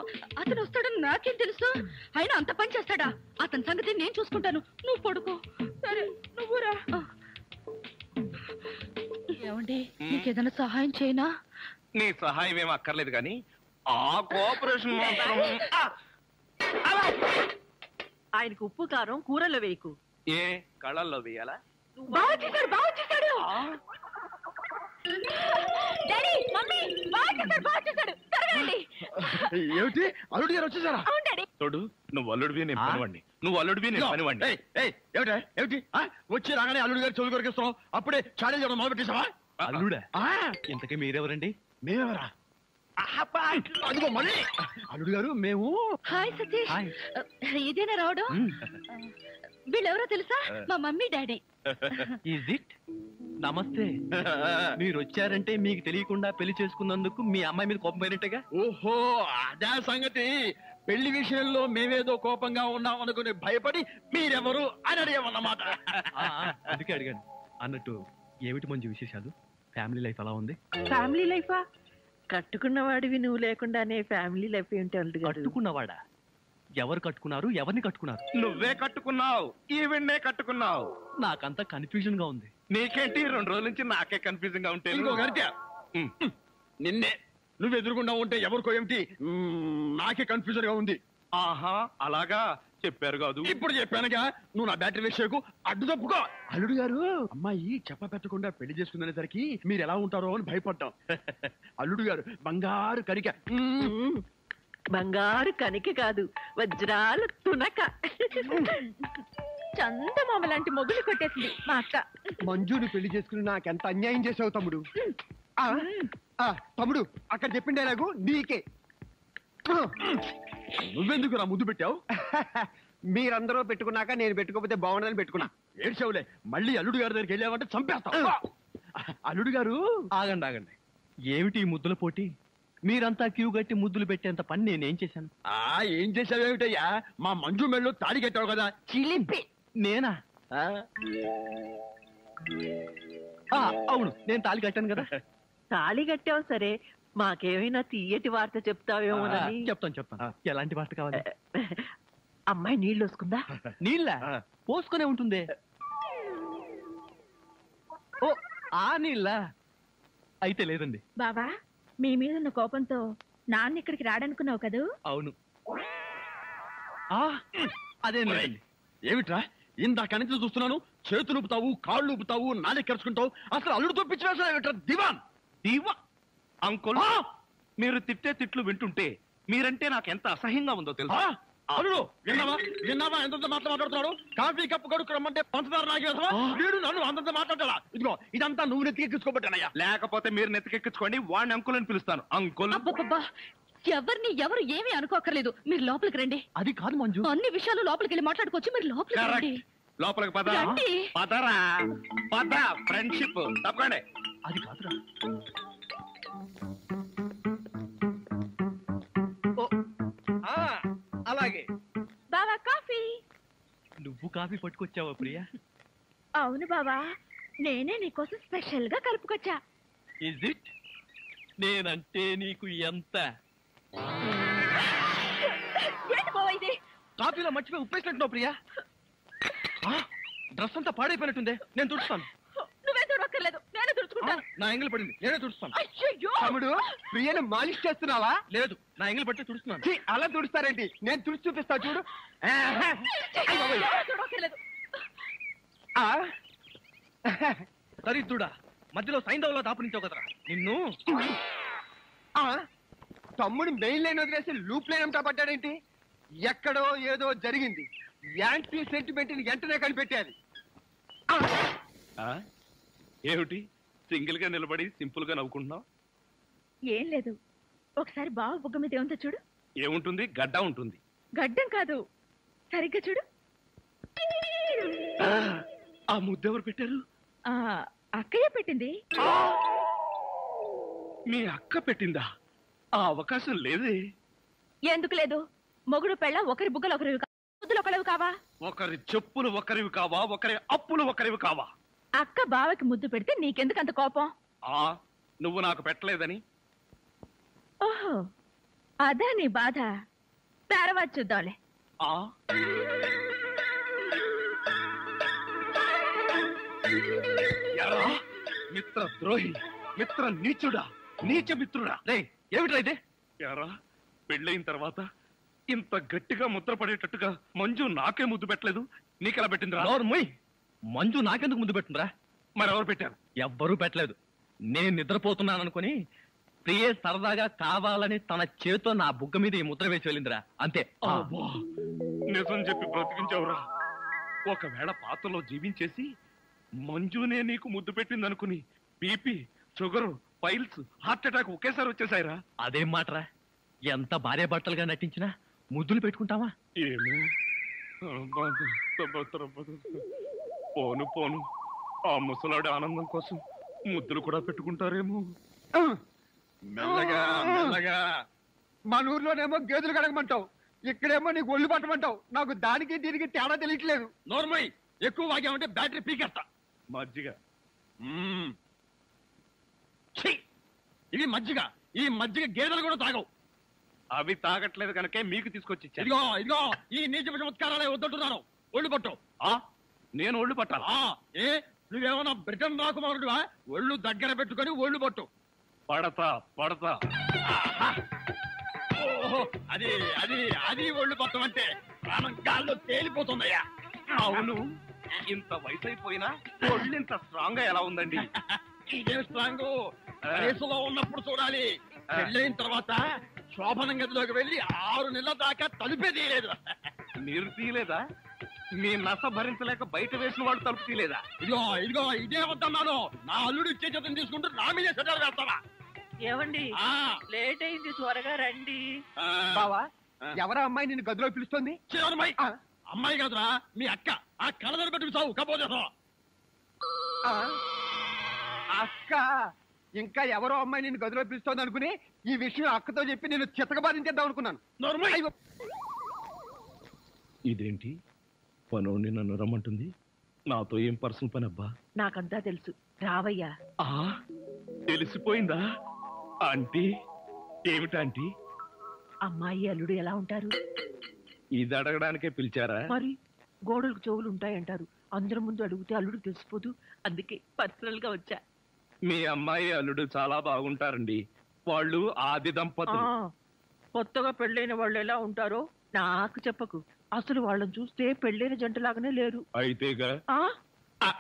వస్తాడని నాకేం తెలుసు? ఆయన అంత పని చేస్తాడా? అతని సంగతి నేను చూసుకుంటాను, నువ్వు పడుకో. సరే, నువ్వురా. ఏమండి, నీకేదైనా సహాయం చేయనా? నీ సహాయం ఏం అక్కర్లేదు కానీ ఆ కోఆపరేషన్ మాత్రం. ఆయనకు ఉప్పు కారం కూరలో వేయకు. ఏ కళ్ళల్లో వేయాలా? బాగా చేశాడు, బాగా చేశాడు. డాడీ, మమ్మీ, బాగా చేశాడు. త్వరగా. ఏమిటి, అల్లుడు గారు వచ్చేసారా? అవును డాడీ. చూడు, నువ్వు అల్లుడివి, నేను పనివాడిని. నువ్వు అల్లుడివి, నేను పనివాడిని. ఏమిటి వచ్చి రాగానే అల్లుడు గారు చెవులు కొరికిస్తున్నావు? అప్పుడే చాడీ చేయడం మొదలు పెట్టేసావా? అల్లుడా? ఇంతకీ మీరెవరండి? మేమెవరా? అదిగో మళ్ళీ అల్లుడు గారు, మేము. హాయ్ సతీష్. ఇదేనా రావడం? వీళ్ళెవరో తెలుసా? మా మమ్మీ డాడీ. Is it? నమస్తే. మీరు వచ్చారంటే మీకు తెలియకుండా పెళ్లి చేసుకున్నందుకు మీ అమ్మాయి మీద కోపం పోయినట్టుగా. ఓహో, అదే సంగతి. పెళ్లి విషయంలో మేమేదో కోపంగా ఉన్నాం అనుకుని భయపడి మీరెవరు అని అడిగామన్నమాట. అందుకే అడిగాను. అన్నట్టు ఏమిటి మంచి విశేషాలు? ఫ్యామిలీ లైఫ్ ఎలా ఉంది? ఫ్యామిలీ లైఫా? కట్టుకున్నవాడివి నువ్వు లేకుండానే ఫ్యామిలీ లైఫ్ ఏంటి? కట్టుకున్నవాడా? ఎవరు కట్టుకున్నారు? ఎవరిని కట్టుకున్నారు? నువ్వే కట్టుకున్నావు, ఈవెన్నే కట్టుకున్నావు. నాకంతా కన్ఫ్యూజన్ గా ఉంది. నీకేంటి 2 రోజుల నుంచి నాకే కన్ఫ్యూజింగ్ గా ఉంటే నిన్నే నువ్వు ఎదురుగుండా ఉంటే ఎవరికో ఏమిటి నాకే కన్ఫ్యూజన్ గా ఉంది. ఆహా అలాగా చెప్పారు కాదు. ఇప్పుడు చెప్పానుగా, నువ్వు నా బ్యాటరీ విషయకు అడ్డు తప్పుకో. అల్లుడు గారు అమ్మాయి చెప్ప పెట్టకుండా పెళ్లి చేసుకునేసరికి మీరు ఎలా ఉంటారో అని భయపడ్డాం. అల్లుడు గారు బంగారు కనిక. బంగారు కనిక కాదు, వజ్రాలు తునక. చందమామ లాంటి మొగులు కొట్టేసింది మా అక్క. మంజుని పెళ్లి చేసుకుని నాకెంత అన్యాయం చేసావు తమ్ముడు. తమ్ముడు అక్కడ చెప్పిండే నాకు నీకే. నువ్వెందుకు నా ముద్దు పెట్టావు? మీరందరూ పెట్టుకున్నాక నేను పెట్టుకోకపోతే బాగుండదని పెట్టుకున్నా. ఏడ్చావులే, మళ్ళీ అల్లుడు గారి దగ్గరికి వెళ్ళావంటే చంపేస్తావు. అల్లుడు గారు ఆగండి ఆగండి, ఏమిటి ఈ ముద్దుల పోటీ? మీరంతా క్యూ కట్టి ముద్దులు పెట్టేంత పని నేనేం చేశాను? ఏం చేసావేమిటయ్యా? మా మంజు మెళ్ళు తాడి కట్టావు కదా, చిలిపి. నేనా? అవును, నేను తాళి కట్టాను కదా. తాళి కట్టావు సరే, మాకేమైనా తీయటి వార్త చెప్తావేమోనని. చెప్తాను. ఎలాంటి వార్త కావాలి? అమ్మాయి నీళ్ళు వస్తుందా? నీళ్ళ పోసుకునే ఉంటుంది. ఓ ఆ నీళ్ళ అయితే లేదండి. బావా, మీ మీద ఉన్న కోపంతో నాన్న ఇక్కడికి రాడనుకున్నావు కదూ? అవును. అదేం లేదండి. ఏమిట్రా ఇందాక నుంచి చూస్తున్నాను, చేతులు ఊపుతావు, కాళ్ళు ఊపుతావు, నాలుగు కరుచుకుంటావు. అసలు అల్లుడుతో పిచ్చి వేసా ఏమిట్రా? దివాన్ దివా అంకుల్, మీరు తిట్టే తిట్లు వింటుంటే మీరంటే నాకు ఎంత అసహ్యంగా ఉందో తెలుసా? అల్లుడు విన్నావా ఎంత మాట్లాడుతున్నాడు? కాఫీ కప్పు కడుకు రమ్మంటే పంచదార నాగేసా వీడు నన్ను అంతంత మాట్లాడాలా? ఇదిగో ఇదంతా నువ్వు నెత్తికెక్కించుకోబట్టానయ్యా. లేకపోతే మీరు నెత్తికెక్కించుకోండి, వాడిని అంకుల్ అని పిలుస్తాను. అంకుల్ ఎవరిని ఎవరు ఏమీ అనుకోకర్లేదు, మీరు లోపలికి రండి. అది కాదు మంజు, అన్ని విషయాలు లోపలికి వెళ్ళి మాట్లాడుకోవచ్చు. మీరు లోపలికి రండి. లోపలికి పద. పదరా పద, ఫ్రెండ్షిప్ తప్పకండి. అది కాదురా. అలాగే. బావా కాఫీ. నువ్వు కాఫీ పట్టుకొచ్చావా ప్రియా? అవును బావా, నేనే నీకోసం స్పెషల్ గా కలుపుకొచ్చా. Is it? నేనంటే నీకు ఎంత? ఏంటి బావా ఇది? కాఫీలో మర్చిపోయి ఉప్పేసినట్టున్నావు ప్రియా. డ్రెస్ అంతా పాడైపోయినట్టుందే, నేను తుడుస్తాను. నువ్వే తుడక్కర్లేదు, నేనే తుడుచుకుంటాను. నా ఎంగిల్ పడింది, నేనే తుడుస్తాను. తమ్ముడు ప్రియను మాలిష్ చేస్తున్నావా? లేదు, నా ఎంగిల్ పట్టి తుడుస్తున్నాను. అలా తుడుస్తారేంటి? నేను తుడిచి చూపిస్తా చూడు. దరిద్రుడా, మధ్యలో సైంధవులో దాపురించావు కదరా నిన్ను. తమ్ముడు మెయిన్ లైన్ వదిలేసి లూప్ లైన్ అంతా పడ్డాడేంటి? ఎక్కడో ఏదో జరిగింది. యాంటీ సెంటిమెంట్ ని వెంటనే కనిపెట్టాలి. ఏమిటి సింగిల్ గా నిలబడి సింపుల్ గా నవ్వుకుంటున్నావు? ఏం లేదు, ఒకసారి బావ బుగ్గ మీద ఏముందో చూడు. ఏముంటుంది? గడ్డ ఉంటుంది. గడ్డం కాదు, సరిగ్గా చూడు. ఆ ముద్దెవరు పెట్టారు? అక్కయ్య పెట్టింది. మీ అక్క పెట్టిందా? ఆ అవకాశం లేదే. ఎందుకు లేదు? మొగుడు పెళ్ళ ఒకరి బుగ్గలు ఒకరివి ముద్దులు ఒకరివి కావా? ఒకరి చెప్పులు ఒకరివి కావా? ఒకరి అప్పులు ఒకరివి కావా? అక్క బావకి ముద్దు పెడితే నీకెందుకు అంత కోపం? నువ్వు నాకు పెట్టలేదని. ఓహో, అదా నీ బాధ. తర్వాత చూద్దాంలే. మిత్ర ద్రోహి, మిత్ర నీచుడా, నీచ మిత్రుడా. ఏమిట్రా ఇదే? యారా, పెళ్ళైన తర్వాత ఇంత గట్టిగా ముద్ర పడేటట్టుగా మంజు నాకే ముద్దు పెట్టలేదు, నీకెలా పెట్టిందిరా? మంజు నాకెందుకు ముద్దు పెట్టిందిరా? మరెవరు పెట్టారు? ఎవ్వరూ పెట్టలేదు. నేను నిద్రపోతున్నాను అనుకుని ప్రియే సరదాగా కావాలని తన చేతో నా బుగ్గ మీద ఈ ముద్ర వేసి వెళ్ళిందిరా, అంతే. నిజం చెప్పి బ్రతికించావురా. ఒకవేళ పాత్రలో జీవించేసి మంజునే నీకు ముద్దు పెట్టింది అనుకుని BP, sugar, piles, heart attack ఒకేసారి వచ్చేసాయిరా. అదేం మాటరా? ఎంత భార్య భర్తలుగా నటించినా ముద్దులు పెట్టుకుంటావా? ఏమో, పోను పోను, ఆ ముసలాడి ఆనందం కోసం ముద్దులు కూడా పెట్టుకుంటారేమో. మెల్లగా మెల్లగా. మన ఊర్లోనేమో గేదెలు కడగమంటావు, ఇక్కడేమో నీకు ఒళ్ళు పట్టమంటావు. నాకు దానికి దీనికి తేడా తెలియట్లేదు. నోర్మై, ఎక్కువ వాగామంటే బ్యాటరీ పీకేస్తా. మజ్జిగ. ఇవి మజ్జిగ. ఈ మజ్జిగ గేదెలు కూడా తాగవు. అవి తాగట్లేదు కనుకే మీకు తీసుకొచ్చి ఇదిగో ఇదిగో, ఈ నీచ చమత్కారాలే వద్దంటున్నాను. ఒళ్ళు పట్టు. నేను ఒళ్ళు పట్టాలా? ఏ నువ్వేమన్నా బ్రిటన్ రాకుమారుడువా? ఒళ్ళు దగ్గర పెట్టుకొని ఒళ్ళు పట్టు. పడతా పడతా. ఓహో, అది అది అది ఒళ్ళు పట్టం అంటే ప్రాణం గాల్లో తేలిపోతుందయ్యా. అవును, ఇంత వయసు అయిపోయినా ఒళ్ళు ఇంత స్ట్రాంగ్ గా ఎలా ఉందండి? ఇదే స్ట్రాంగ్ వయసులో ఉన్నప్పుడు చూడాలి. పెళ్ళైన తర్వాత శోభనం గదిలోకి వెళ్ళి 6 నెలల దాకా తలుపే తీయలేదు. మీరు తీయలేదా? మీ నస భరించలేక బయట వేసిన వాడు తలుపు తీయలేదా? ఇదిగో ఇదిగో ఇదే వద్దన్నాను. నా అల్లుడు ఇచ్చే చేతం తీసుకుంటూ నా మీదే సెటర్ వేస్తావా? ఏమండి లేట్ అయింది, త్వరగా రండి. బావా, ఎవరా అమ్మాయి నిన్ను గదిలో పిలుస్తుంది? అమ్మాయి కాదురా, మీ అక్క. ఆ కళ్ళదర పెట్టుకు చావు కపోతే. అక్క ఇంకా ఎవరో అమ్మాయి నిన్ను గదిలో పిలుస్తోంది అనుకుని ఈ విషయం అక్కతో చెప్పి నేను చితకబాధించేద్దాం అనుకున్నాను. ఇదేంటి పనోడిని నన్ను రమ్మంటుంది? నాతో ఏం పర్సనల్ పని అబ్బా? నాకంతా తెలుసు, రావయ్యా. తెలిసిపోయిందా ఆంటీ? ఏమిటాంటీ? అమ్మాయి అల్లుడు ఎలా ఉంటారు? ఇది అడగడానికే పిలిచారా? మరి గోడలకు చెవులు ఉంటాయంటారు. అందరి ముందు అడిగితే అల్లుడు తెలిసిపోదు, అందుకే పర్సనల్ గా వచ్చా. మీ అమ్మాయి అల్లుడు చాలా బాగుంటారండి. వాళ్ళు ఆది దంపతులు. కొత్తగా పెళ్ళైన వాళ్ళు ఎలా ఉంటారో నాకు చెప్పకు. అసలు వాళ్ళని చూస్తే పెళ్ళైన జంటలాగానే లేరు. అయితేగా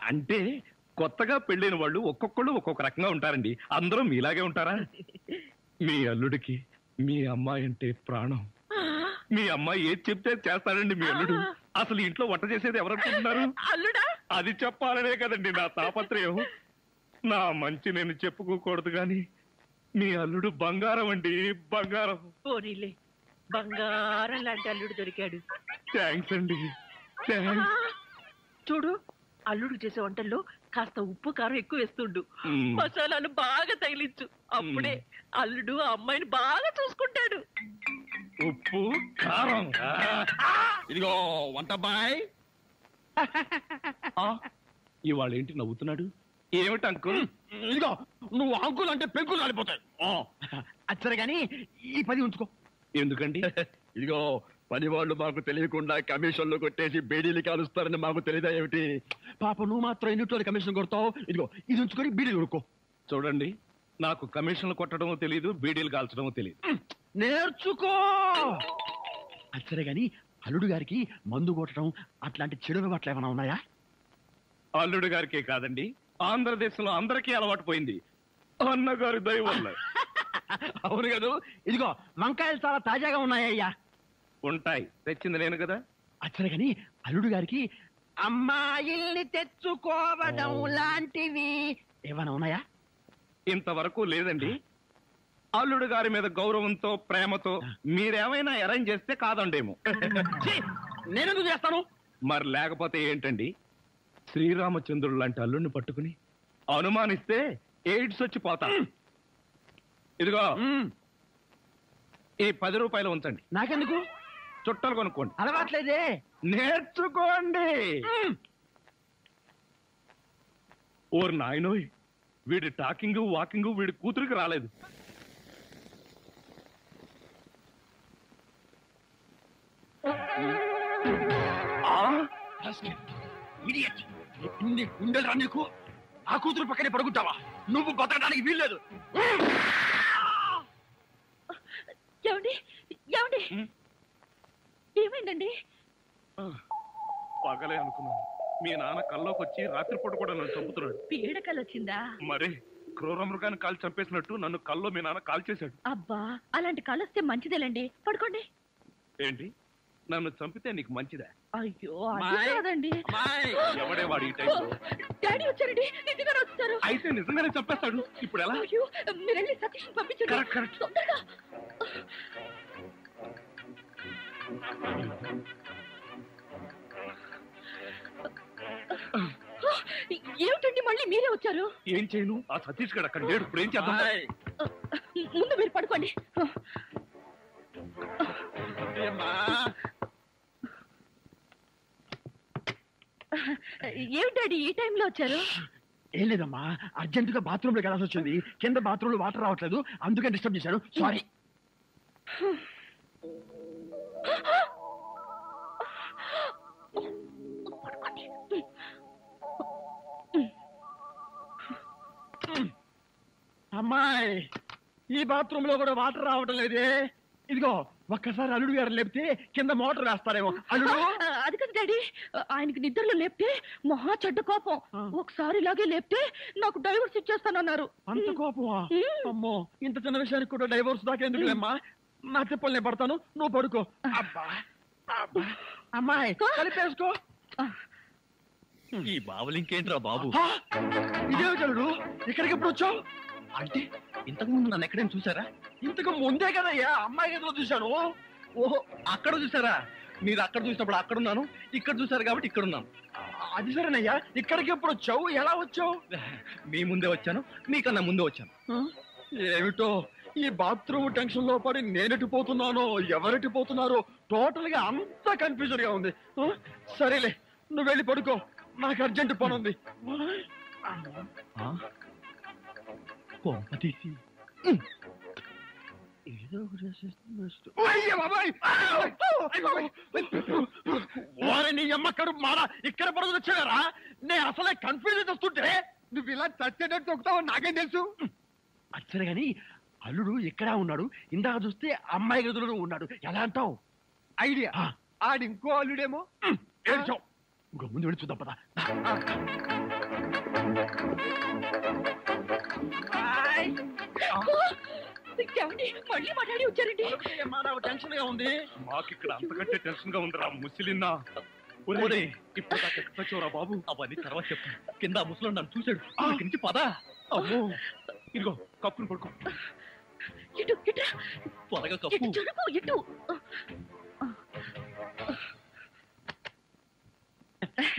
అంటే కొత్తగా పెళ్ళైన వాళ్ళు ఒక్కొక్కళ్ళు ఒక్కొక్క రకంగా ఉంటారండి. అందరూ మీలాగే ఉంటారా? మీ అల్లుడికి మీ అమ్మాయి అంటే ప్రాణం. మీ అమ్మాయి ఏది చెప్తే చేస్తాడండి మీ అల్లుడు. అసలు ఇంట్లో వంట చేసేది ఎవరనుకుంటున్నారు? అది చెప్పాలనే కదండి నా తాపత్రయం. నా మంచి నేను చెప్పుకోకూడదు గాని మీ అల్లుడు బంగారం అండి, బంగారం. పోనీలే, బంగారం లాంటి అల్లుడు దొరికాడు. థ్యాంక్స్ అండి, థ్యాంక్స్. చూడు, అల్లుడు చేసే వంటల్లో కాస్త ఉప్పు కారం ఎక్కువ వేస్తుండు. మసాలాలు బాగా తగిలించు. అప్పుడే అల్లుడు ఆ అమ్మాయిని బాగా చూసుకుంటాడు. ఉప్పు కారం. ఇదిగో వంటబ్బాయ్. ఇవాళ ఏంటి నవ్వుతున్నాడు? ఏమిటి అంకుల్? ఇదిగో నువ్వు అంకుల్ అంటే పెంకులు రాలిపోతాయి. అచ్చరే గాని ఈ 10 ఉంచుకో. ఎందుకండి? ఇదిగో పని వాళ్ళు మాకు తెలియకుండా కమిషన్లు కొట్టేసి బేడీలు కాలుస్తారని మాకు తెలియదా ఏమిటి? పాప నువ్వు మాత్రం ఎన్నిట్లో కమిషన్ కొడతావు. ఇదిగో ఇది ఉంచుకొని బీడీలు కొడుకో. చూడండి, నాకు కమిషన్లు కొట్టడమో తెలియదు, బీడీలు కాల్చడమో తెలియదు. నేర్చుకో. అచ్చరే గాని అల్లుడు గారికి మందు కొట్టడం అట్లాంటి చెడు అలవాట్లు ఏమైనా ఉన్నాయా? అల్లుడు గారికే కాదండి, ఆంధ్రదేశంలో అందరికీ అలవాటు పోయింది అన్నగారి దయ వల్ల. అవును కదా. ఇదిగో వంకాయలు చాలా తాజాగా ఉన్నాయ్యా. ఉంటాయి, తెచ్చింది నేను కదా. అచ్చరే గాని అల్లుడు గారికి అమ్మాయిల్ని తెచ్చుకోవడం లాంటివి ఏమైనా ఉన్నాయా? ఇంతవరకు లేదండి. అల్లుడు గారి మీద గౌరవంతో ప్రేమతో మీరేమైనా అరేంజ్ చేస్తే కాదండేమో. నేనెందుకు చేస్తాను? మరి లేకపోతే ఏంటండి? శ్రీరామచంద్రుడు లాంటి అల్లుడిని పట్టుకుని అనుమానిస్తే ఎయిడ్స్ వచ్చి పోతా. ఇదిగో ఈ 10 రూపాయలు ఉంచండి. నాకెందుకు? చుట్టలు కొనుక్కోండి. అలవాట్లేదే. నేర్చుకోండి. ఓర్ నాయనోయ్, వీడి టాకింగ్ వాకింగ్ వీడి కూతురికి రాలేదు. ఉండరా నీకు? ఆ కూతురు పక్కనే పడుకుంటావా? నువ్వు బతకడానికి వీల్లేదు. ఏమండి ఏమండి ఏమైందండి? పగలే అనుకున్నాను. మీ నాన్న కల్లోకి వచ్చి రాత్రిపూట కూడా నన్ను చంపుతున్నాడు. పీడకలు వచ్చిందా? మరి క్రూర మృగాన్ని కాల్ చంపేసినట్టు నన్ను కల్లో మీ నాన్న కాల్ చేశాడు. అబ్బా, అలాంటి కలొస్తే మంచిదేలండి. పడుకోండి. ఏంటి, నన్ను చంపితే నీకు మంచిదా? అయ్యో అది కాదండి. ఎవడే వాడు ఈ టైంలో? డాడీ వచ్చారండి, నిజంగానే వచ్చారు. అయితే నిజంగానే చంపేస్తాడు. ఇప్పుడు ఎలా? అయ్యో, మీరు వెళ్ళి సతీష్ పంపించండి తొందరగా. ఏమిటండి మళ్ళీ మీరే వచ్చారు? ఏం చేయను, ఆ సతీష్ గడు అక్కడ లేడు. ఇప్పుడు ఏం చేద్దాం? ముందు మీరు పడుకోండి. ఏమిటండి ఈ టైంలో వచ్చారు? ఏం లేదమ్మా, అర్జెంటుగా బాత్రూమ్ లోకి వెళ్ళాల్సి వచ్చింది. కింద బాత్రూమ్ లో వాటర్ రావట్లేదు, అందుకే డిస్టర్బ్ చేశాను. సారీ. అమ్మాయి ఈ బాత్రూమ్ లో కూడా వాటర్ రావటం లేదే. ఇదిగో ఒక్కసారి అల్లుడు గారు లేపితే కింద మోటార్ వేస్తారేమో. అల్లుడు అది కదా డాడీ, ఆయనకి నిద్రలో లేపితే మహా చెడ్డ కోపం. ఒకసారి ఇలాగే లేపితే నాకు డైవర్స్ ఇచ్చేస్తానన్నారు. అంత కోపమా? అమ్మో, ఇంత చిన్న విషయానికి కూడా డైవోర్స్ దాకా ఎందుకులేమ్మా? నా చెప్పులు నేను పడతాను, నువ్వు పడుకో. అబ్బా అబ్బా. అమ్మాయి కలిపేసుకో. ఈ బావులు ఇంకేంట్రా బాబు? ఇదే చలుడు, ఇక్కడికి ఎప్పుడు వచ్చావు? అంటే ఇంతకు ముందు నన్ను ఎక్కడైనా చూసారా? ఇంతకు ముందే కదయ్యా అమ్మాయి గదిలో చూశాను. ఓహో, అక్కడ చూసారా? మీరు అక్కడ చూసినప్పుడు అక్కడున్నాను, ఇక్కడ చూసారు కాబట్టి ఇక్కడున్నాను. అది సరేనయ్యా, ఇక్కడికి ఎప్పుడు వచ్చావు? ఎలా వచ్చావు? మీ ముందే వచ్చాను, మీకన్నా ముందే వచ్చాను. ఏమిటో ఈ బాత్రూమ్ టెన్షన్ లో పడి నేనెటు పోతున్నానో ఎవరెటు పోతున్నారో టోటల్ గా అంతా కన్ఫ్యూజన్ గా ఉంది. సరేలే, నువ్వు వెళ్ళి పడుకో, నాకు అర్జెంట్ పని ఉంది. తీసి ఏదో నీ అమ్మక్కడు మారా ఇక్కడ పడుతుంది వచ్చారా? నేను అసలే కన్ఫ్యూజన్ వస్తుంటే నువ్వు ఇలా చచ్చేటట్టు తొక్కుతావు నాకేం తెలుసు. అచ్చరే గాని అల్లుడు ఎక్కడా ఉన్నాడు? ఇందాక చూస్తే అమ్మాయి గదిలో ఉన్నాడు. ఎలా అంటావు? ఐడియా, ఆడి ఇంకో అల్లుడేమో. ఏడ్చావు, ఇంకో ముందు వెళ్ళి చూద్దాం పదా. మళ్ళీ మాట్లాడి వచ్చారండి. టెన్షన్ గా ఉంది. మాకు ఇక్కడ అంతకంటే టెన్షన్ గా ఉందిరా ముసిలిన్నా. ఇప్పుడు వచ్చావురా బాబు, అవన్నీ తర్వాత చెప్తాను. కింద ముసలో నన్ను చూశాడు, ఇక్కడి నుంచి పదా. అమ్మో, ఇదిగో కప్పును పడుకో. త్వరగా కప్పు. ఇటు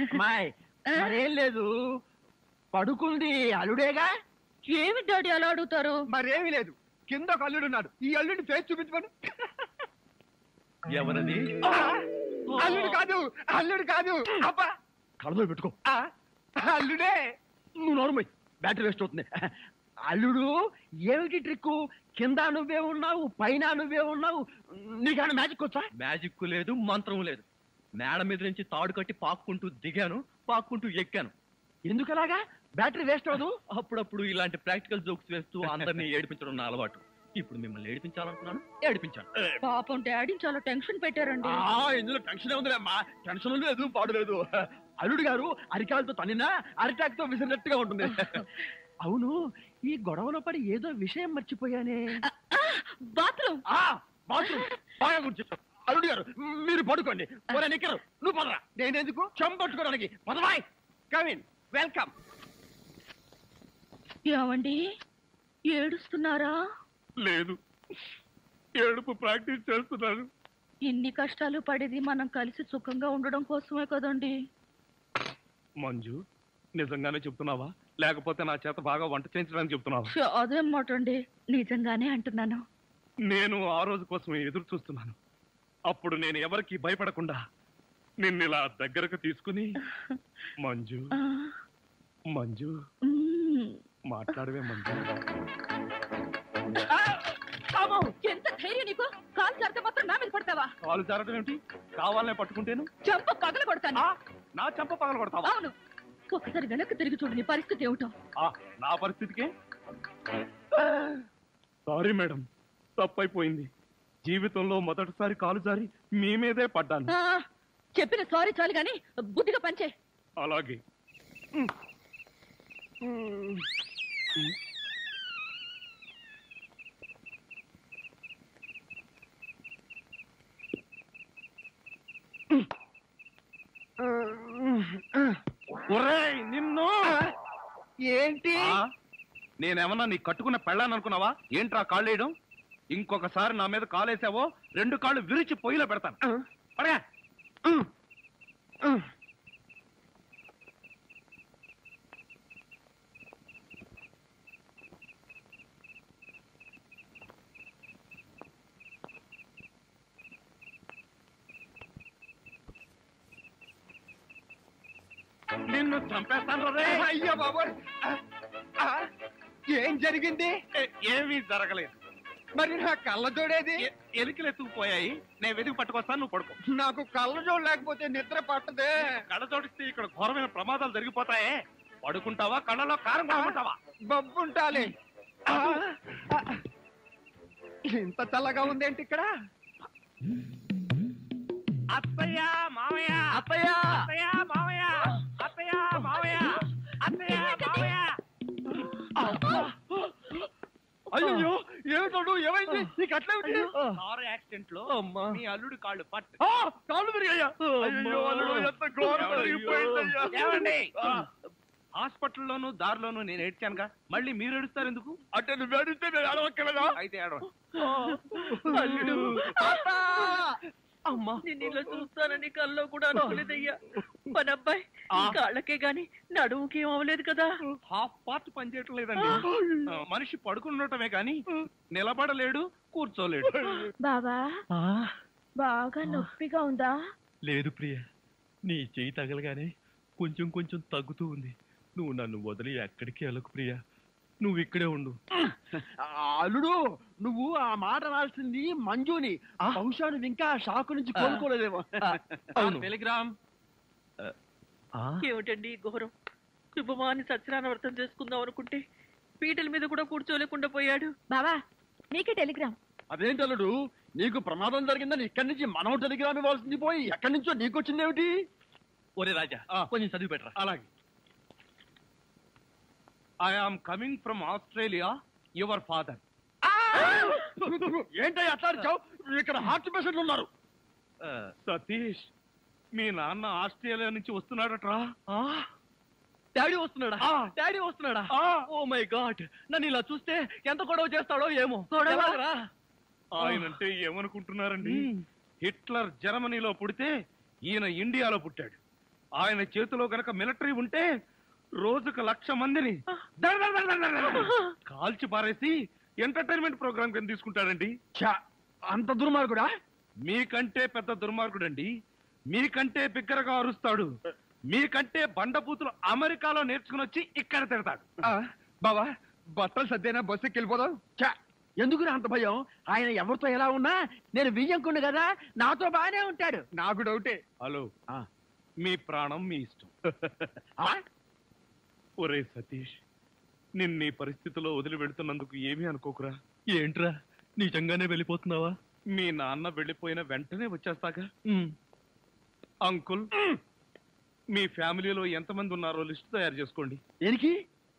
అమ్మాయి మరేం లేదు, పడుకుంది అల్లుడేగా. ఏమి డాడీ అలా అడుగుతారు? మరేమీ లేదు, కింద ఒక అల్లుడు ఉన్నాడు. ఈ అల్లుడిని ఫేస్ చూపించమను. ఎవరది? అల్లుడు కాదు, అల్లుడు కాదు. అబ్బా, కళ్ళలో పెట్టుకో. అల్లుడే. నువ్వు నోరుమోయ్, బ్యాటరీ వేస్ట్ అవుతుంది. అల్లుడు ఏమిటి ట్రిక్? కింద నువ్వే ఉన్నావు, పైన నువ్వే ఉన్నావు. నీకన్నా మ్యాజిక్ వచ్చా? మ్యాజిక్ లేదు, మంత్రం లేదు. మేడ మీద నుంచి తాడు కట్టి పాక్కుంటూ దిగాను, పాక్కుంటూ ఎక్కాను. ఎందుకలాగా? బ్యాటరీ వేస్ట్ అవదు. అప్పుడప్పుడు ఇలాంటి ప్రాక్టికల్ జోక్స్ వేస్తూ అందరినీ ఏడిపించడం నా అలవాటు. ఇప్పుడు మిమ్మల్ని ఏడిపించాలనుకున్నాను, ఏడిపించాను. పాపం డాడీ చాలా టెన్షన్ పెట్టారండి. ఇందులో టెన్షన్ ఉందిలేమ్మా, టెన్షన్ లేదు పాడు లేదు. అల్లుడు గారు అరికాలతో తన్నినా అరిటాక్ తో విసిరినట్టుగా ఉంటుంది. అవును, ఈ గొడవలో పడి ఏదో విషయం మర్చిపోయానే. బాత్రూమ్ బాగా గుర్తు. అల్లుడు గారు మీరు పడుకోండి. నిక్కరు నువ్వు పదరా. నేనెందుకు? చెంపట్టుకోవడానికి. పదవాయ్. Come in, welcome. ఏమండి, ఏడుస్తున్నారా? లేదు, ఏడుపు ప్రాక్టీస్ చేస్తున్నాను. ఇన్ని కష్టాలు పడేది మనం కలిసి సుఖంగా ఉండడం కోసమే కదండి. మంజు, నిజంగానే చెప్తున్నావా లేకపోతే నా చేత బాగా వంట చేయించడానికి చెప్తున్నావా? అదేం మాట అండి, నిజంగానే అంటున్నాను. నేను ఆ రోజు కోసం ఎదురు చూస్తున్నాను. అప్పుడు నేను ఎవరికి భయపడకుండా నిన్నిలా దగ్గరకు తీసుకుని మంజు మంజు మాట్లాడవే మంజు. ఎంత ధైర్యం నీకు? కాలు జారితే మాత్రం నా మీద పడతావా? కాలు జారడం ఏమిటి? కావాలనే పట్టుకుంటేను చెంప పగల కొడతాను. నా చెంప పగల కొడతావా? అవును, ఒకసారి వెనక్కి తిరిగి చూడు, నీ పరిస్థితి ఏమిటో. నా పరిస్థితికే సారీ మేడం, తప్పైపోయింది. జీవితంలో మొదటిసారి కాలు జారి మీ మీదే పడ్డాను. చెప్పిన సారీ చాలు గాని బుద్ధిగా పంచే. అలాగే. నిన్ను ఏంటి? నేనేమన్నా నీ కట్టుకున్న పెళ్ళాను అనుకున్నావా? ఏంట్రా కాళ్ళు వేయడం? ఇంకొకసారి నా మీద కాలేసావో 2 కాళ్ళు విరిచి పొయ్యిలో పెడతాను. పడగా. నిన్ను చంపేస్తాను రే. అయ్యో బాబోయ్, ఏం జరిగింది? ఏమీ జరగలేదు. మరి నా కళ్ళజోడేది? ఎలికలు ఎత్తుకుపోయాయి, నేను వెతికి పట్టుకొస్తాను, నువ్వు పడుకో. నాకు కళ్ళజోడు లేకపోతే నిద్ర పట్టదే. కళ్ళజోడిస్తే ఇక్కడ ఘోరమైన ప్రమాదాలు జరిగిపోతాయే. పడుకుంటావా? కళ్ళలో కారం కొనుక్కుంటావా? బొబ్బుంటాలి. ఇంత చల్లగా ఉందేంటి ఇక్కడ? అత్తయ్య మావయ్య అత్తయ్య అత్తయ్య మావయ్య అత్తయ్య మావయ్య అత్తయ్య మావయ్య. అయ్యో ఏమిటో ఏమైంది నీకు అట్లా కారు యాక్సిడెంట్ లో మీ అల్లుడు కాళ్ళు పట్టు కాళ్ళు విరిగాయ్యా. అయ్యో అల్లుడు ఎంత ఘోరం జరిగిపోయిందయ్యా. ఏమండి హాస్పిటల్లోను దారిలోను నేను ఏడ్చానుగా, మళ్ళీ మీరు ఏడుస్తారు ఎందుకు? అంటే నువ్వు ఏడిస్తే నేను ఏడవక్కలేదా? అయితే ఏడవ. అల్లుడు అమ్మా నేను ఇలా చూస్తానని కల్లో కూడా అనుకోలేదయ్యా. మన అబ్బాయి కాళ్ళకే గాని నడుముకి ఏం అవ్వలేదు కదా. హాఫ్ పార్ట్ పనిచేయటం లేదండి. మనిషి పడుకున్నటమే కానీ నిలబడలేడు, కూర్చోలేడు. బావా బాగా నొప్పిగా ఉందా? లేదు ప్రియ, నీ చెయ్యి తగలగానే కొంచెం కొంచెం తగ్గుతూ ఉంది. నువ్వు నన్ను వదిలి ఎక్కడికి వెళ్ళకు ప్రియ, నువ్వు ఇక్కడే ఉండు. అల్లుడు నువ్వు ఆ మాట రాల్సింది మంజుని. బహుశా నువ్వు ఇంకా షాకు నుంచి కోలుకోలేదేమో. అవును. టెలిగ్రామ్. ఏమిటండి ఘోరం? శుభమాని సత్యనారాయణ వ్రతం చేసుకుందాం అనుకుంటే పీటల మీద కూడా కూర్చోలేకుండా పోయాడు. బావా నీకే టెలిగ్రామ్. అదేంటి అల్లుడు, నీకు ప్రమాదం జరిగిందని ఇక్కడి నుంచి మనం టెలిగ్రామ్ ఇవ్వాల్సింది పోయి ఎక్కడి నుంచో నీకు వచ్చింది ఏమిటి? ఒరే రాజా కొంచెం చదివి పెట్టరా. అలాగే. I am coming from Australia, your father. ఏంటో అట్లా అరిచావు? ఇక్కడ హార్ట్ పేషెంట్లు ఉన్నారు. సతీష్, మీ నాన్న ఆస్ట్రేలియా నుంచి వస్తున్నాడట్రా. డాడీ వస్తున్నాడా? డాడీ వస్తున్నాడా? ఓ మై గాడ్, నన్ను ఇలా చూస్తే ఎంత గొడవ చేస్తాడో ఏమో. ఎలాగరా? ఆయనంటే ఏమనుకుంటున్నారండి? హిట్లర్ జర్మనీలో పుడితే ఈయన ఇండియాలో పుట్టాడు. ఆయన చేతిలో గనక మిలిటరీ ఉంటే రోజుకు 1,00,000 మందిని కాల్చి పారేసి ఎంటర్టైన్మెంట్ ప్రోగ్రామ్ కింద తీసుకుంటాడండి. అంత దుర్మార్గుడా? మీకంటే పెద్ద దుర్మార్గుడండి. మీకంటే బిగ్గరగా అరుస్తాడు. మీకంటే బండబూతులు అమెరికాలో నేర్చుకుని వచ్చి ఇక్కడ తిడతాడు. బావా బట్టలు సర్దేనా బస్సుకి వెళ్ళిపోదాం. ఎందుకు అంత భయం? ఆయన ఎవరితో ఎలా ఉన్నా నేను వియ్యంకుండు కదా, నాతో బాగానే ఉంటాడు. నాకు డౌటే. హలో, మీ ప్రాణం మీ ఇష్టం. ఒరే సతీష్, నిన్న పరిస్థితిలో వదిలి వెళుతున్నందుకు ఏమీ అనుకోకురా. ఏంట్రా నిజంగానే వెళ్ళిపోతున్నావా? మీ నాన్న వెళ్ళిపోయిన వెంటనే వచ్చేస్తాగా. అంకుల్, మీ ఫ్యామిలీలో ఎంతమంది ఉన్నారో లిస్ట్ తయారు చేసుకోండి. దేనికి?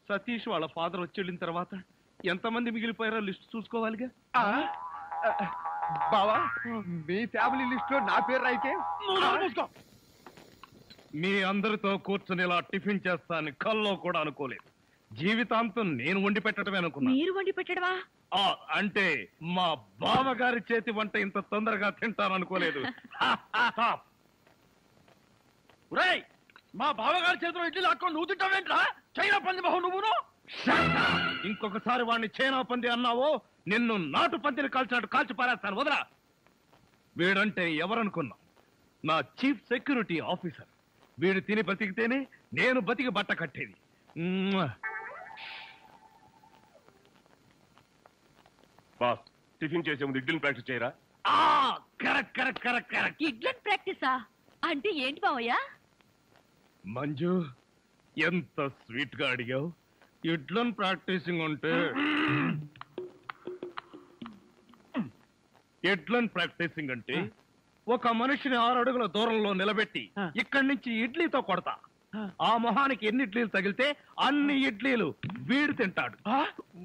సతీష్ వాళ్ళ ఫాదర్ వచ్చి వెళ్ళిన తర్వాత ఎంతమంది మిగిలిపోయారో లిస్ట్ చూసుకోవాలిగా. బావా మీ ఫ్యామిలీ లిస్ట్ లో నా పేరు రాయితే మీ అందరితో కూర్చుని ఇలా టిఫిన్ చేస్తాను కల్లో కూడా అనుకోలేదు. జీవితాంతం నేను వండి పెట్టడమే అనుకున్నా. మీరు వండి పెట్టడమా? అంటే మా బావగారి చేతి వంట ఇంత తొందరగా తింటాననుకోలేదు. మా బావగారి చేతిలో ఇడ్లీ లాక్కొని నువ్వు తింటావేంట్రా? చైనా పంది బహు నువ్వును. ఇంకొకసారి వాడిని చైనా పంది అన్నావో నిన్ను నాటు పందిని కాల్చినట్టు కాల్చి పారేస్తాను. వదరా. వీడంటే ఎవరనుకున్నా? నా చీఫ్ సెక్యూరిటీ ఆఫీసర్. వీడు తిని బతికితేనే నేను బతికి బట్ట కట్టేది. బాస్, టిఫిన్ చేసే ముందు ఇడ్లీని ప్రాక్టీస్ చేయరా? Correct correct correct correct. ఇడ్లన్ ప్రాక్టీసా అంటే ఏంటి బావయ్య? మంజు, ఎంత స్వీట్ గా అడిగావు. ఇడ్లన్ ప్రాక్టీసింగ్ అంటే ఇడ్లన్ ప్రాక్టీసింగ్ అంటే ఒక మనిషిని 6 అడుగుల దూరంలో నిలబెట్టి ఇక్కడి నుంచి ఇడ్లీతో కొడతా. ఆ మొహానికి ఎన్ని ఇడ్లీలు తగిలితే అన్ని ఇడ్లీలు వీడు తింటాడు.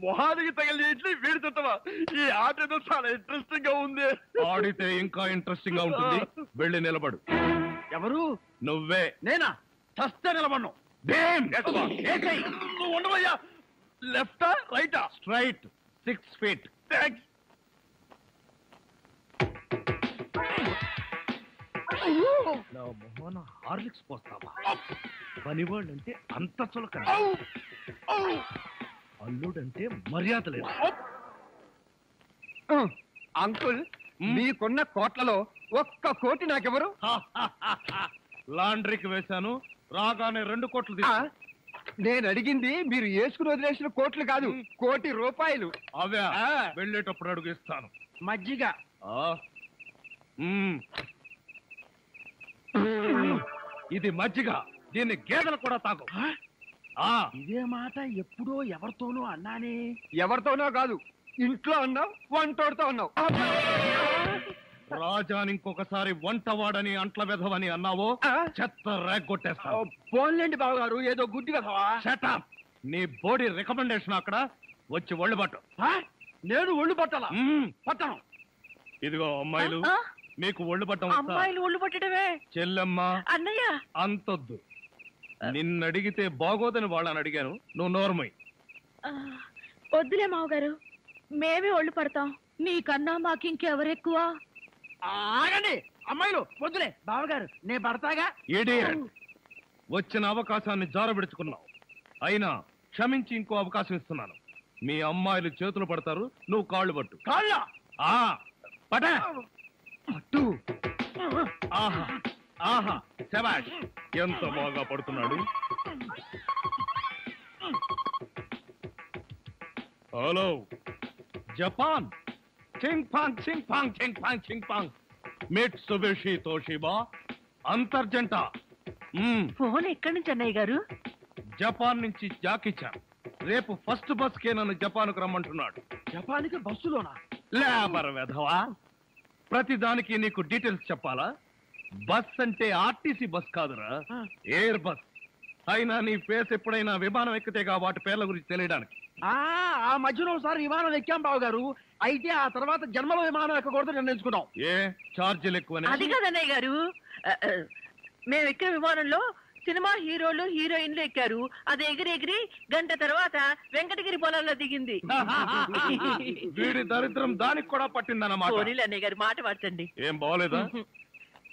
మొహానికి తగిలిన ఇడ్లీ వీడు తింటావా? ఈ ఆట ఏదో చాలా ఇంట్రెస్టింగ్ గా ఉంది. ఆడితే ఇంకా ఇంట్రెస్టింగ్ గా ఉంటుంది. వెళ్ళి నిలబడు. ఎవరు? నువ్వే. నేనా? చస్తే నిలబడ్ను. నువ్వు ఉండవయ్యా. లెఫ్టా రైటా? Straight 6 feet. థ్యాంక్స్. నా మొహన హార్లిక్స్ పోస్తావా? పనివాళ్ళంటే అంత చులకన, అల్లుడంటే మర్యాద లేదు. అంకుల్, మీకున్న కోట్లలో 1 కోటి నాకెవరు? లాండ్రీకి వేశాను, రాగానే 2 కోట్లు తీసు. నేను అడిగింది మీరు వేసుకుని వదిలేసిన కోట్లు కాదు, 1 కోటి రూపాయలు. అవే వెళ్ళేటప్పుడు అడుగు ఇస్తాను. మజ్జిగ. ఇది మజ్జిగ. దీన్ని గేదెలు కూడా తాగు. ఇదే మాట ఎప్పుడో ఎవరితోనో అన్నానే. ఎవరితోనో కాదు, ఇంట్లో అన్నావు, వంటోడితో అన్నావు. రాజాని ఇంకొకసారి వంటవాడని అంట్ల వెధవని అన్నావో చెత్త రేగొట్టేస్తావు. పోన్లేండి బావగారు, ఏదో గుడ్డి కదవా. షటప్. నీ బోడీ రికమెండేషన్ అక్కడ వచ్చి ఒళ్ళు పట్టు. నేను ఒళ్ళు పట్టాలా? పట్టను. ఇదిగో అమ్మాయిలు, మీకు ఒళ్ళు పట్టం అమ్మాయిలు ఒళ్ళు పట్టడమే. చెల్లెమ్మ అన్నయ్య అంతొద్దు. నిన్నడిగితే బాగోదని వాళ్ళని అడిగాను, నువ్వు నోర్మై. వద్దులే మావగారు, మేమే ఒళ్ళు పడతాం. నీకన్నా మాకింకెవరెక్కువ? ఆగండి అమ్మాయిలు, వద్దులే బావగారు, నేను పడతాగా. ఇడియట్. వచ్చిన అవకాశాన్ని జారబెడుచుకున్నావు. అయినా క్షమించి ఇంకో అవకాశం ఇస్తున్నాను. మీ అమ్మాయిలు చేతులు పడతారు, నువ్వు కాళ్ళు పట్టు. కాళ్ళ పట పట్టు. ఆహా ఆహా, శభాష్. ఎంత బాగా పడుతున్నాడు. Hello Japan. చింగ్ పాంగ్ చింగ్ పాంగ్ చింగ్ పాంగ్ చింగ్ పాంగ్. మిట్సుబిషి తోషిబా అంతర్జంట. ఫోన్ ఎక్కడి నుంచి అన్నయ్య గారు? జపాన్ నుంచి జాకిచాన్. రేపు ఫస్ట్ బస్ కే నన్ను జపాన్కు రమ్మంటున్నాడు. జపాన్కి బస్సులోనా? లేబర్ వెధవా, ప్రతి దానికి నీకు డీటెయిల్స్ చెప్పాలా? బస్ అంటే ఆర్టీసీ బస్ కాదురా, ఎయిర్ బస్. అయినా నీ ఫేస్ ఎప్పుడైనా విమానం ఎక్కితేగా వాటి పేర్ల గురించి తెలియడానికి. ఆ మధ్యలో ఒకసారి విమానం ఎక్కాం బావగారు. అయితే ఆ తర్వాత జన్మలో విమానం ఎక్కకూడదు నిర్ణయించుకున్నాం. ఏ ఛార్జీలు ఎక్కువనే? అది కాదన్నయ్య గారు, మేము ఎక్కిన విమానంలో సినిమా హీరోలు హీరోయిన్లు ఎక్కారు. అది ఎగిరి గంట తర్వాత వెంకటగిరి పొలంలో దిగింది. వీడి దరిద్రం దానికి కూడా పట్టిందన్నమాట. అన్నయ్య గారు మాట మార్చండి. ఏం బాగోలేదా?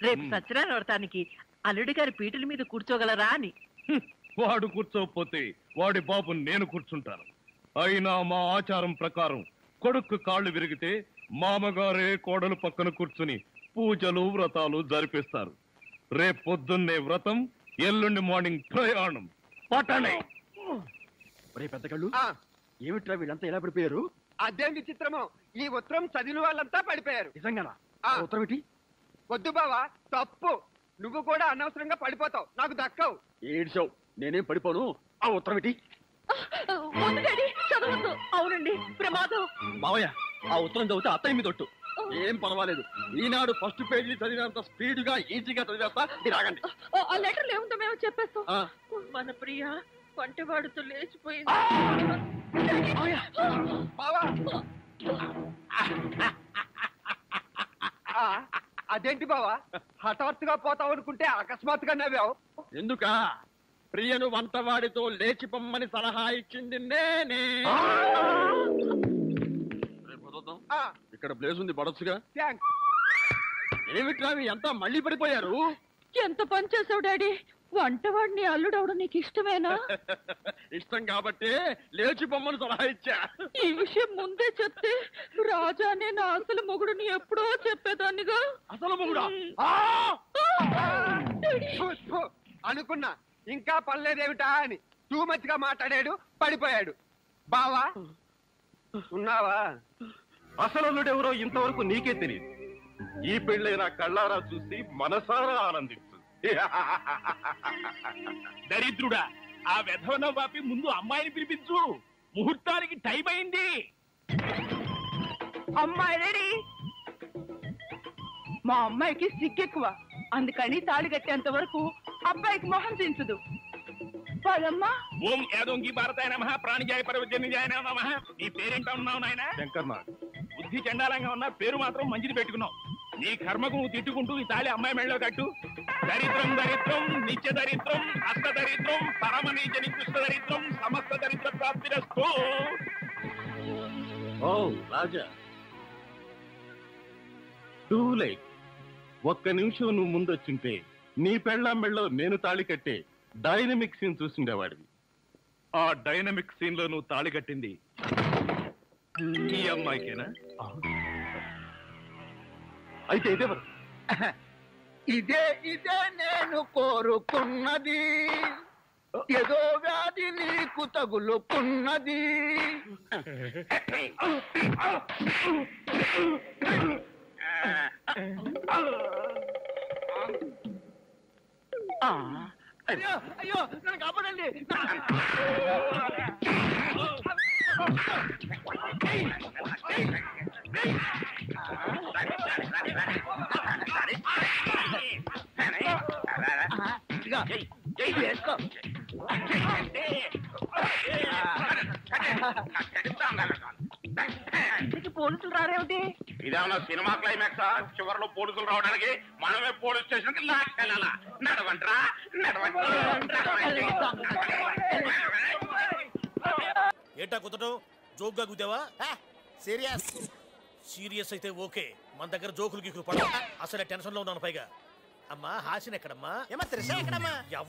రేపు సత్యనారాయణ వ్రతానికి అల్లుడి గారి పీటల మీద కూర్చోగలరా అని. వాడు కూర్చోకపోతే వాడి బాబు నేను కూర్చుంటాను. అయినా మా ఆచారం ప్రకారం కొడుకు కాళ్ళు విరిగితే మామగారే కోడలు పక్కన కూర్చుని పూజలు వ్రతాలు జరిపిస్తారు. రేపు పొద్దున్నే వ్రతం, ఎల్లుండి మార్నింగ్ ప్రయాణం. పట్టణే. పెద్ద కళ్ళు, ఏమిట్రా వీళ్ళంతా ఎలా పడిపోయారు? అదేం విచిత్రమో, ఈ ఉత్తరం చదివిన వాళ్ళంతా పడిపోయారు. నిజంగానా? ఉత్తరం ఏంటి? వద్దు బావా, తప్పు. నువ్వు కూడా అనవసరంగా పడిపోతావు, నాకు దక్కవు. ఏడ్చావు, నేనేం పడిపోను. ఆ ఉత్తరం ఏంటి? చదవద్దు. అవునండి, ప్రమాదం. మావయ్య, ఆ ఉత్తరం చదివితే అత్తయ్య మీద ఒట్టు. ఏం పర్వాలేదు, ఈనాడు ఫస్ట్ పేజీ చదివినంత స్పీడ్ గా ఈజీగా చదివేస్తా. మీరు ఆగండి. ఆ లెటర్ ఏముందో మేము చెప్పేస్తాం. మన ప్రియ వంటవాడుతో లేచిపోయింది. బావా, అదేంటి బావా, హఠాత్తుగా పోతావు అనుకుంటే అకస్మాత్తుగా నవ్వావు. ఎందుక? ప్రియను వంటవాడితో లేచి పొమ్మని సలహా ఇచ్చింది నేనే. ఇక్కడ ప్లేస్ ఉంది, పడొచ్చుగా. ఏమిట్రా ఎంత మళ్ళీ పడిపోయారు? ఎంత పని చేసావు డాడీ. వంటవాడిని అల్లుడవడం నీకు ఇష్టమేనా? ఇష్టం కాబట్టి లేచి పొమ్మని సలహా ఇచ్చా. ఈ విషయం ముందే చెప్తే రాజానే నా అసలు మొగుడుని ఎప్పుడో చెప్పేదాన్నిగా. అసలు మొగుడా? అనుకున్నా ఇంకా పర్లేదేమిటా అని. టూ మచ్ గా మాట్లాడాడు, పడిపోయాడు. బావా ఉన్నావా? అసలు ఇంతవరకు నీకే తెలియదు. ఈ పెళ్ళైనా కళ్ళారా చూసి మనసారా ఆనందించు. దరిద్రుడా, ఆ వెధవన వాపి ముందు అమ్మాయిని పిలిపించు. ముహూర్తానికి టైం అయింది. అమ్మాయి రెడీ. మా అమ్మాయికి సిగ్గెక్కువ, అందుకని తాళి కట్టేంత వరకు అబ్బాయికి మొహం చించదు. పదమ్మా. ఓం యాదోంగి భారతాయ నమః, ప్రాణిజాయ పరవజన్యాయ నమః. నీ పేరేంటా ఉన్నావు నాయన? శంకర్నాథ్. బుద్ధి చండాలంగా ఉన్నా పేరు మాత్రం మంచిది పెట్టుకున్నావు. నీ కర్మకు నువ్వు తిట్టుకుంటూ ఈ తాళి అమ్మాయి మెళ్ళలో కట్టు. దరిద్రం దరిద్రం, నిత్య దరిద్రం, అష్ట దరిద్రం, పరమ నీచ నికృష్ట దరిద్రం, సమస్త దరిద్ర ప్రాప్తిరస్తు. ఓ రాజా, టూ లైట్. ఒక్క నిమిషం నువ్వు ముందొచ్చుంటే నీ పెళ్ళాం మెళ్ళలో నేను తాళి కట్టే డైనమిక్ సీన్ చూసిండేవాడివి. ఆ డైనమిక్ సీన్ లో నువ్వు తాళి కట్టింది ఈ అమ్మాయికేనా? అయితే ఇదే ఇదే నేను కోరుకున్నది. ఏదో వ్యాధి నీకు తగులుకున్నది. అయ్యో అయ్యో, నన్ను కాపాడండి. ఆపండి. వేసుకో. పోలీసులు రారేమిటి? ఇదేమన్నా సినిమా క్లైమాక్స్ చివరిలో పోలీసులు రావడానికి మనమే పోలీస్ స్టేషన్ కి లాక్కెళ్ళాలా? నడవంట్రా ఏటా కుదటం జోక్గా కుదావా? సీరియస్ సీరియస్ అయితే ఓకే, మన దగ్గర జోకులు గీకులు పడ. అసలే టెన్షన్ లో ఉన్నాను. పైగా అమ్మా హాసిన్ ఎక్కడమ్మా?